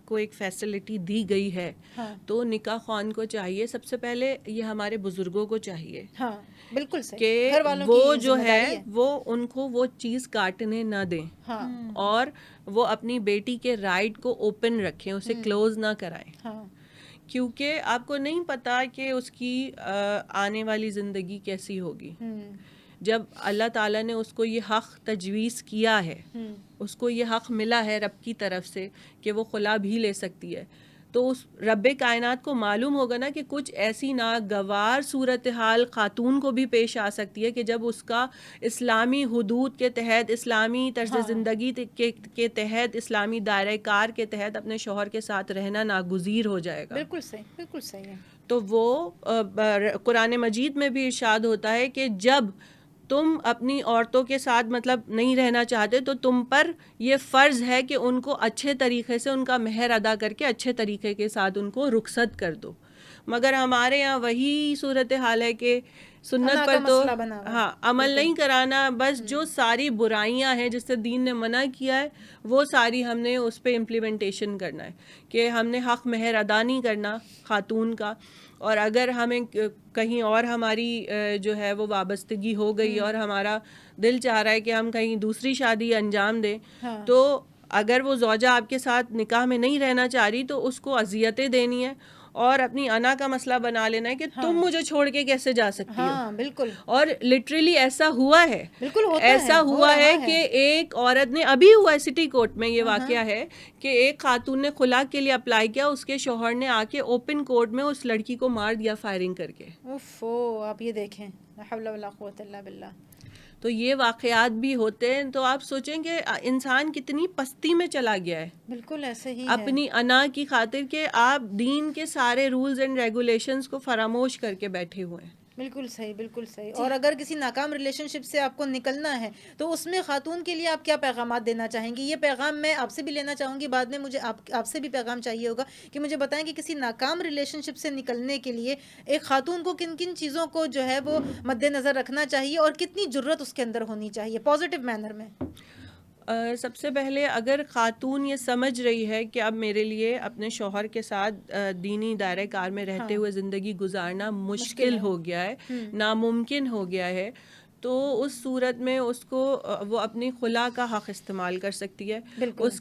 Speaker 3: کو ایک فیسلٹی دی گئی ہے تو نکاح خوان کو چاہیے, سب سے پہلے یہ ہمارے بزرگوں کو چاہیے
Speaker 1: بالکل صحیح,
Speaker 3: کہ وہ جو ہے وہ ان کو وہ چیز کاٹنے نہ دیں, اور وہ اپنی بیٹی کے رائٹ کو اوپن رکھیں, اسے کلوز نہ کرائیں. کیونکہ آپ کو نہیں پتا کہ اس کی آنے والی زندگی کیسی ہوگی. جب اللہ تعالیٰ نے اس کو یہ حق تجویز کیا ہے, اس کو یہ حق ملا ہے رب کی طرف سے کہ وہ خلا بھی لے سکتی ہے, تو اس رب کائنات کو معلوم ہوگا نا کہ کچھ ایسی ناگوار صورتحال خاتون کو بھی پیش آ سکتی ہے کہ جب اس کا اسلامی حدود کے تحت, اسلامی طرز زندگی کے تحت, اسلامی دائرہ کار کے تحت اپنے شوہر کے ساتھ رہنا ناگزیر ہو جائے گا.
Speaker 1: بالکل صحیح, بالکل صحیح ہے.
Speaker 3: تو وہ قرآن مجید میں بھی ارشاد ہوتا ہے کہ جب تم اپنی عورتوں کے ساتھ مطلب نہیں رہنا چاہتے تو تم پر یہ فرض ہے کہ ان کو اچھے طریقے سے ان کا مہر ادا کر کے اچھے طریقے کے ساتھ ان کو رخصت کر دو. مگر ہمارے یہاں وہی صورتحال ہے کہ سنت پر تو عمل نہیں کرانا, بس جو ساری برائیاں ہیں جس سے دین نے منع کیا ہے وہ ساری ہم نے اس پہ امپلیمنٹیشن کرنا ہے, کہ ہم نے حق مہر ادا نہیں کرنا خاتون کا. اور اگر ہمیں کہیں اور ہماری جو ہے وہ وابستگی ہو گئی اور ہمارا دل چاہ رہا ہے کہ ہم کہیں دوسری شادی انجام دیں, تو اگر وہ زوجہ آپ کے ساتھ نکاح میں نہیں رہنا چاہ رہی تو اس کو اذیتیں دینی ہے اور اپنی انا کا مسئلہ بنا لینا ہے کہ تم مجھے چھوڑ کے کیسے جا سکتی ہو.
Speaker 1: بالکل.
Speaker 3: اور لٹرلی ایسا ہوا ہے,
Speaker 1: ایسا
Speaker 3: ہوا ہے کہ ایک عورت نے, ابھی ہوا ہے سٹی کورٹ میں یہ واقعہ ہے کہ ایک خاتون نے خلا کے لیے اپلائی کیا, اس کے شوہر نے آ کے اوپن کورٹ میں اس لڑکی کو مار دیا فائرنگ کر کے.
Speaker 1: آپ یہ دیکھیں, لا حول ولا قوت الا باللہ.
Speaker 3: تو یہ واقعات بھی ہوتے ہیں. تو آپ سوچیں کہ انسان کتنی پستی میں چلا گیا ہے.
Speaker 1: بالکل ایسے ہی
Speaker 3: اپنی انا کی خاطر کہ آپ دین کے سارے رولز اینڈ ریگولیشنز کو فراموش کر کے بیٹھے ہوئے ہیں.
Speaker 1: بالکل صحیح, بالکل صحیح. اور اگر کسی ناکام ریلیشن شپ سے آپ کو نکلنا ہے تو اس میں خاتون کے لیے آپ کیا پیغامات دینا چاہیں گی؟ یہ پیغام میں آپ سے بھی لینا چاہوں گی, بعد میں مجھے آپ سے بھی پیغام چاہیے ہوگا کہ مجھے بتائیں کہ کسی ناکام ریلیشن شپ سے نکلنے کے لیے ایک خاتون کو کن کن چیزوں کو جو ہے وہ مد نظر رکھنا چاہیے اور کتنی جرت اس کے اندر ہونی چاہیے پازیٹیو مینر میں.
Speaker 3: سب سے پہلے اگر خاتون یہ سمجھ رہی ہے کہ اب میرے لیے اپنے شوہر کے ساتھ دینی دائرۂ کار میں رہتے ہوئے زندگی گزارنا مشکل ہو گیا ہے، ناممکن ہو گیا ہے، تو اس صورت میں اس کو وہ اپنی خلا کا حق استعمال کر سکتی ہے. اس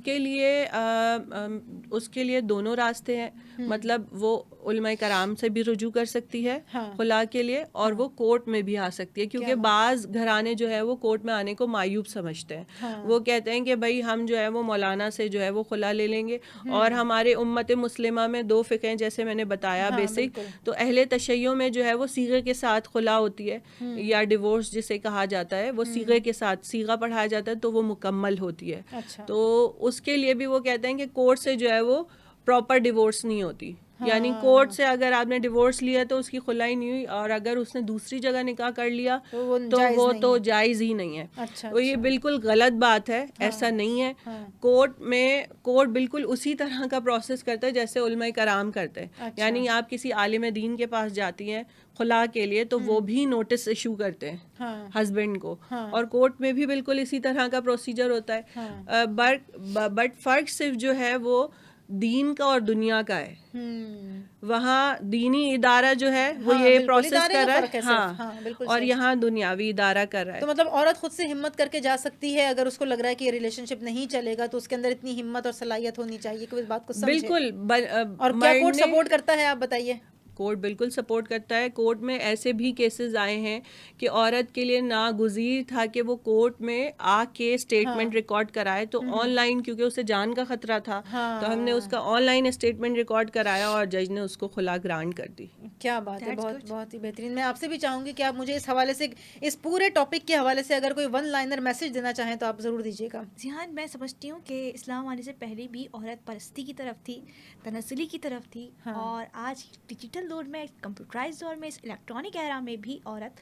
Speaker 3: کے لیے دونوں راستے ہیں. مطلب وہ علماء کرام سے بھی رجوع کر سکتی ہے خلا کے لیے، اور وہ کورٹ میں بھی آ سکتی ہے، کیونکہ بعض گھرانے جو ہے وہ کورٹ میں آنے کو معیوب سمجھتے ہیں. وہ کہتے ہیں کہ بھائی ہم جو ہے وہ مولانا سے جو ہے وہ خلا لے لیں گے. اور ہمارے امت مسلمہ میں 2 فقہیں جیسے میں نے بتایا بیسک، تو اہل تشیع میں جو ہے وہ صیغے کے ساتھ خلا ہوتی ہے، یا ڈیورس جسے کہا جاتا ہے، وہ صیغے کے ساتھ صیغہ پڑھایا جاتا ہے تو وہ مکمل ہوتی ہے. تو اس کے لیے بھی وہ کہتے ہیں کہ کورٹ سے جو ہے وہ پراپر ڈیورس نہیں ہوتی. یعنی کورٹ سے اگر آپ نے ڈیورس لیا تو اس کی خلا ہی نہیں ہوئی، اور اگر اس نے دوسری جگہ نکاح کر لیا تو وہ تو جائز ہی نہیں ہے. تو یہ بالکل غلط بات ہے، ایسا نہیں ہے. کورٹ بالکل اسی طرح کا پروسیس کرتا ہے جیسے علماء کرام کرتے ہیں. یعنی آپ کسی عالم دین کے پاس جاتی ہیں خلا کے لیے تو وہ بھی نوٹس ایشو کرتے ہیں ہسبینڈ کو، اور کورٹ میں بھی بالکل اسی طرح کا پروسیجر ہوتا ہے. بٹ فرق صرف جو ہے وہ دین کا اور دنیا کا ہے. وہاں دینی ادارہ جو ہے وہ یہ پروسیس کر رہا ہے، اور یہاں دنیاوی ادارہ کر رہا ہے.
Speaker 1: تو مطلب عورت خود سے ہمت کر کے جا سکتی ہے اگر اس کو لگ رہا ہے کہ یہ ریلیشن شپ نہیں چلے گا، تو اس کے اندر اتنی ہمت اور صلاحیت ہونی چاہیے کہ اس بات کو سمجھے.
Speaker 3: بالکل.
Speaker 1: اور کیا کورٹ سپورٹ کرتا ہے، آپ بتائیے؟
Speaker 3: کورٹ بالکل سپورٹ کرتا ہے. کورٹ میں ایسے بھی کیسز آئے ہیں کہ عورت کے لیے ناگزیر تھا کہ وہ کورٹ میں آ کے اسٹیٹمنٹ ریکارڈ کرائے. تو آن لائن، کیونکہ اسے جان کا خطرہ تھا، تو ہم نے اس کا آن لائن اسٹیٹمنٹ ریکارڈ کرایا اور جج نے اس کو خلا گرانٹ کر دی.
Speaker 1: کیا بات ہے، بہت بہت ہی بہترین. میں آپ سے بھی چاہوں گی کہ آپ مجھے اس حوالے سے، اس پورے ٹاپک کے حوالے سے اگر کوئی 1 لائنر میسج دینا چاہیں تو آپ ضرور دیجیے گا.
Speaker 2: جی ہاں، میں سمجھتی ہوں کہ اسلام آنے سے پہلے بھی عورت پرستی کی طرف تھی، تنزلی کی طرف تھی، اور آج ڈیجیٹل دور میں، کمپیوٹرائز دور میں، اس الیکٹرانک ایرا میں بھی عورت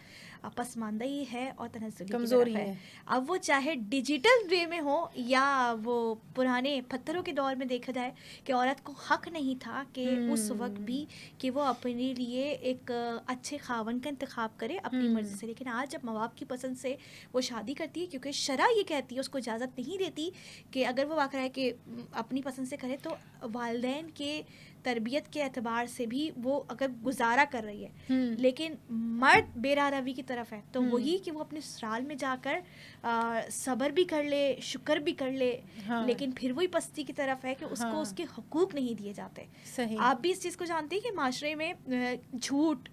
Speaker 2: پسماندہی ہے اور تنزلی کمزوری ہے. اب وہ چاہے ڈیجیٹل وے میں ہو یا وہ پرانے پتھروں کے دور میں دیکھا جائے کہ عورت کو حق نہیں تھا کہ اس وقت بھی کہ وہ اپنے لیے ایک اچھے خاون کا انتخاب کرے اپنی مرضی سے. لیکن آج جب ماں باپ کی پسند سے وہ شادی کرتی ہے، کیونکہ شرع یہ کہتی ہے، اس کو اجازت نہیں دیتی کہ اگر وہ واقعہ ہے کہ اپنی پسند سے کرے، تو والدین کے تربیت کے اعتبار سے بھی وہ اگر گزارا کر رہی ہے، لیکن مرد بے راہ روی کی طرف ہے، تو وہی کہ وہ اپنے سسرال میں جا کر صبر بھی کر لے، شکر بھی کر لے، لیکن پھر وہی پستی کی طرف ہے کہ اس کو اس کے حقوق نہیں دیے جاتے. آپ بھی اس چیز کو جانتے ہیں کہ معاشرے میں جھوٹ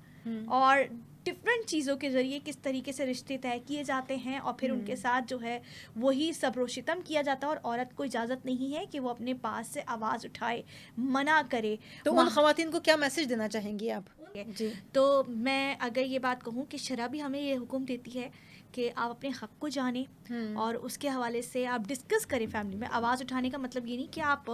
Speaker 2: اور ڈفرینٹ چیزوں کے ذریعے کس طریقے سے رشتے طے کیے جاتے ہیں، اور پھر ان کے ساتھ جو ہے وہی صبر و شتم کیا جاتا ہے، اور عورت کو اجازت نہیں ہے کہ وہ اپنے پاس سے آواز اٹھائے، منع کرے.
Speaker 1: تو ان خواتین کو کیا میسج دینا چاہیں گی آپ؟
Speaker 2: جی، تو میں اگر یہ بات کہوں کہ شرع بھی ہمیں یہ حکم دیتی ہے کہ آپ اپنے حق کو جانیں، اور اس کے حوالے سے آپ ڈسکس کریں فیملی میں. آواز اٹھانے کا مطلب یہ نہیں کہ آپ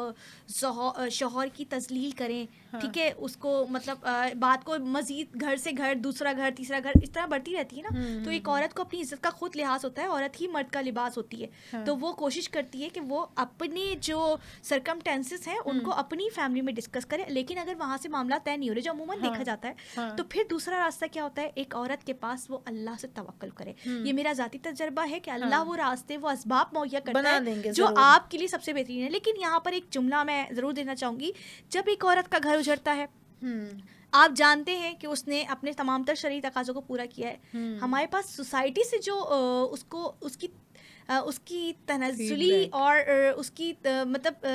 Speaker 2: شوہر کی تذلیل کریں، ٹھیک ہے، اس کو مطلب بات کو مزید گھر سے گھر، دوسرا گھر، تیسرا گھر، اس طرح بڑھتی رہتی ہے نا. تو ایک عورت کو اپنی عزت کا خود لحاظ ہوتا ہے، عورت ہی مرد کا لباس ہوتی ہے. تو وہ کوشش کرتی ہے کہ وہ اپنے جو سرکمٹینسز ہیں ان کو اپنی فیملی میں ڈسکس کرے. لیکن اگر وہاں سے معاملہ طے نہیں ہو رہے، جو عموماً دیکھا جاتا ہے، تو پھر دوسرا راستہ کیا ہوتا ہے، ایک عورت کے پاس وہ اللہ سے توکل کرے. یہ میرا ذاتی تجربہ ہے کہ اللہ وہ راستے، وہ اسباب مہیا کرتا ہے جو آپ کے لیے سب سے بہترین ہے. لیکن یہاں پر ایک جملہ میں ضرور دینا چاہوں گی. جب ایک عورت کا گھر اجڑتا ہے، آپ جانتے ہیں کہ اس نے اپنے تمام تر شرعی تقاضوں کو پورا کیا ہے. ہمارے پاس سوسائٹی سے جو اس کی تنزلی اور اس کی مطلب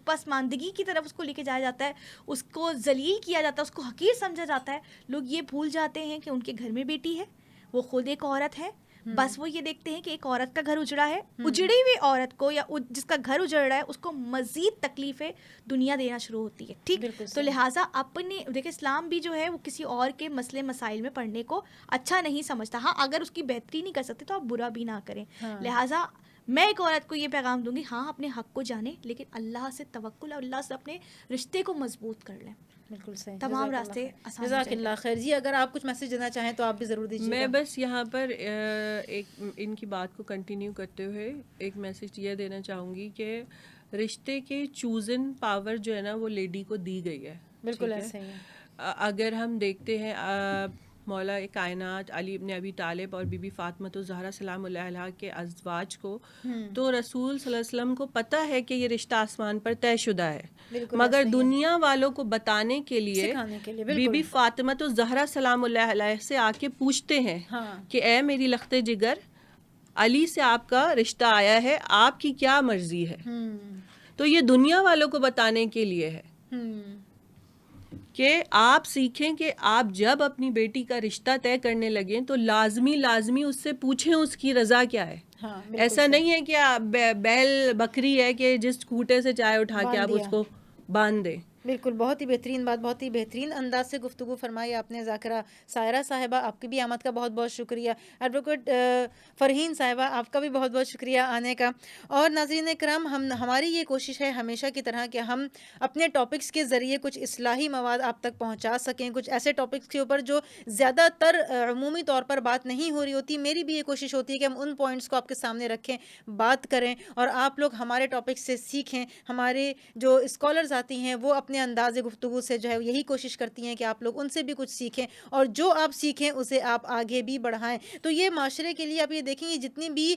Speaker 2: پسماندگی کی طرف اس کو لے کے جایا جاتا ہے، اس کو ذلیل کیا جاتا ہے، اس کو حقیر سمجھا جاتا ہے. لوگ یہ بھول جاتے ہیں کہ ان کے گھر میں بیٹی ہے، وہ خود ایک عورت ہے. بس وہ یہ دیکھتے ہیں کہ ایک عورت کا گھر اجڑا ہے، اجڑی ہوئی عورت کو یا جس کا گھر اجڑ رہا ہے اس کو مزید تکلیفیں دنیا دینا شروع ہوتی ہے. ٹھیک، تو لہٰذا اپنے دیکھیں اسلام بھی جو ہے وہ کسی اور کے مسئلے مسائل میں پڑھنے کو اچھا نہیں سمجھتا. ہاں، اگر اس کی بہتری نہیں کر سکتے تو آپ برا بھی نہ کریں. لہٰذا میں ایک عورت کو یہ پیغام دوں گی، ہاں اپنے حق کو جانیں، لیکن اللہ سے توکل اور اللہ سے اپنے رشتے کو مضبوط کر لیں.
Speaker 1: بالکل صحیح،
Speaker 2: تمام راستے آسان.
Speaker 1: جزاک اللہ خیر. جی، اگر آپ کچھ میسج دینا چاہیں تو آپ بھی ضرور دیجیے.
Speaker 3: میں بس یہاں پر ایک ان کی بات کو کنٹینیو کرتے ہوئے ایک میسج یہ دینا چاہوں گی کہ رشتے کے چوزن پاور جو ہے نا وہ لیڈی کو دی گئی ہے.
Speaker 1: بالکل ایسا ہی ہے.
Speaker 3: اگر ہم دیکھتے ہیں مولا کائنات علی ابن ابی طالب اور بی بی فاطمۃ الزہرا سلام اللہ علیہ کے ازواج کو، تو رسول صلی اللہ علیہ وسلم کو پتہ ہے کہ یہ رشتہ آسمان پر طے شدہ ہے،
Speaker 1: بالکل
Speaker 3: مگر
Speaker 1: ایسے ہی ہے،
Speaker 3: دنیا والوں کو بتانے کے لیے
Speaker 1: سکھانے کے لیے،
Speaker 3: بی
Speaker 1: بالکل
Speaker 3: بی فاطمۃ الزہرا سلام اللہ علیہ سے آ کے پوچھتے ہیں
Speaker 1: ہاں
Speaker 3: کہ اے میری لخت جگر، علی سے آپ کا رشتہ آیا ہے، آپ کی کیا مرضی ہے؟ تو یہ دنیا والوں کو بتانے کے لیے ہے کہ آپ سیکھیں کہ آپ جب اپنی بیٹی کا رشتہ طے کرنے لگیں تو لازمی اس سے پوچھیں اس کی رضا کیا ہے.
Speaker 1: ہاں بالکل
Speaker 3: ایسا
Speaker 1: صحیح.
Speaker 3: نہیں ہے کہ بیل بکری ہے کہ جس کھوٹے سے چائے اٹھا کے
Speaker 1: باندھ
Speaker 3: آپ
Speaker 1: دیا.
Speaker 3: اس کو باندھ دیں.
Speaker 1: بالکل بہت ہی بہترین بات، بہت ہی بہترین انداز سے گفتگو فرمائی آپ نے ذاکرہ سائرہ صاحبہ، آپ کی بھی آمد کا بہت بہت شکریہ. ایڈوکیٹ فرحین صاحبہ آپ کا بھی بہت بہت شکریہ آنے کا. اور ناظرین کرام، ہماری یہ کوشش ہے ہمیشہ کی طرح کہ ہم اپنے ٹاپکس کے ذریعے کچھ اصلاحی مواد آپ تک پہنچا سکیں، کچھ ایسے ٹاپکس کے اوپر جو زیادہ تر عمومی طور پر بات نہیں ہو رہی ہوتی. میری بھی یہ کوشش ہوتی ہے کہ ہم ان پوائنٹس کو آپ کے سامنے رکھیں، بات کریں، اور آپ لوگ ہمارے ٹاپکس سے سیکھیں. ہمارے جو اسکالرز آتی ہیں وہ اپنے انداز گفتگو سے جو ہے یہی کوشش کرتی ہیں کہ آپ لوگ ان سے بھی کچھ سیکھیں، اور جو آپ سیکھیں اسے آپ آگے بھی بڑھائیں. تو یہ معاشرے کے لیے آپ یہ دیکھیں گے جتنی بھی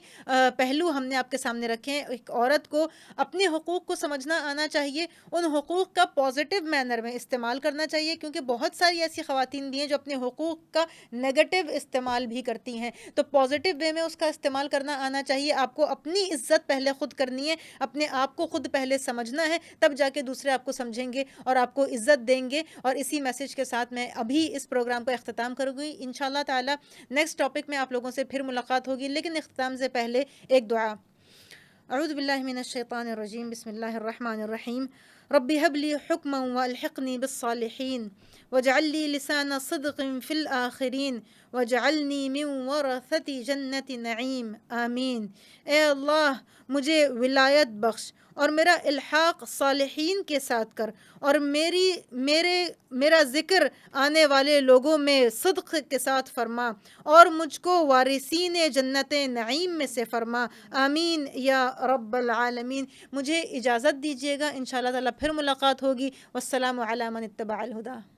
Speaker 1: پہلو ہم نے آپ کے سامنے رکھے ہیں، ایک عورت کو اپنے حقوق کو سمجھنا آنا چاہیے، ان حقوق کا پازیٹیو مینر میں استعمال کرنا چاہیے، کیونکہ بہت ساری ایسی خواتین بھی ہیں جو اپنے حقوق کا نیگیٹو استعمال بھی کرتی ہیں. تو پازیٹیو وے میں اس کا استعمال کرنا آنا چاہیے. آپ کو اپنی عزت پہلے خود کرنی ہے، اپنے آپ کو خود پہلے سمجھنا ہے، تب جا کے دوسرے آپ کو سمجھیں گے اور آپ کو عزت دیں گے. اور اسی میسج کے ساتھ میں ابھی اس پروگرام کو اختتام کروں گی. انشاءاللہ تعالی نیکسٹ ٹاپک میں آپ لوگوں سے پھر ملاقات ہوگی، لیکن اختتام سے پہلے ایک دعا. اعوذ باللہ من الشیطان الرجیم، بسم اللہ الرحمن الرحیم. رب هب لي حکما والحقنی بالصالحین واجعل لي لسان صدق في الآخرین واجعلنی من ورثۃ جنت نعیم آمین. اے اللہ مجھے ولایت بخش اور میرا الحاق صالحین کے ساتھ کر، اور میرا ذکر آنے والے لوگوں میں صدق کے ساتھ فرما، اور مجھ کو وارثین جنت نعیم میں سے فرما. آمین یا رب العالمین. مجھے اجازت دیجیے گا، انشاءاللہ تعالی پھر ملاقات ہوگی. والسلام علی من اتبع الہدی.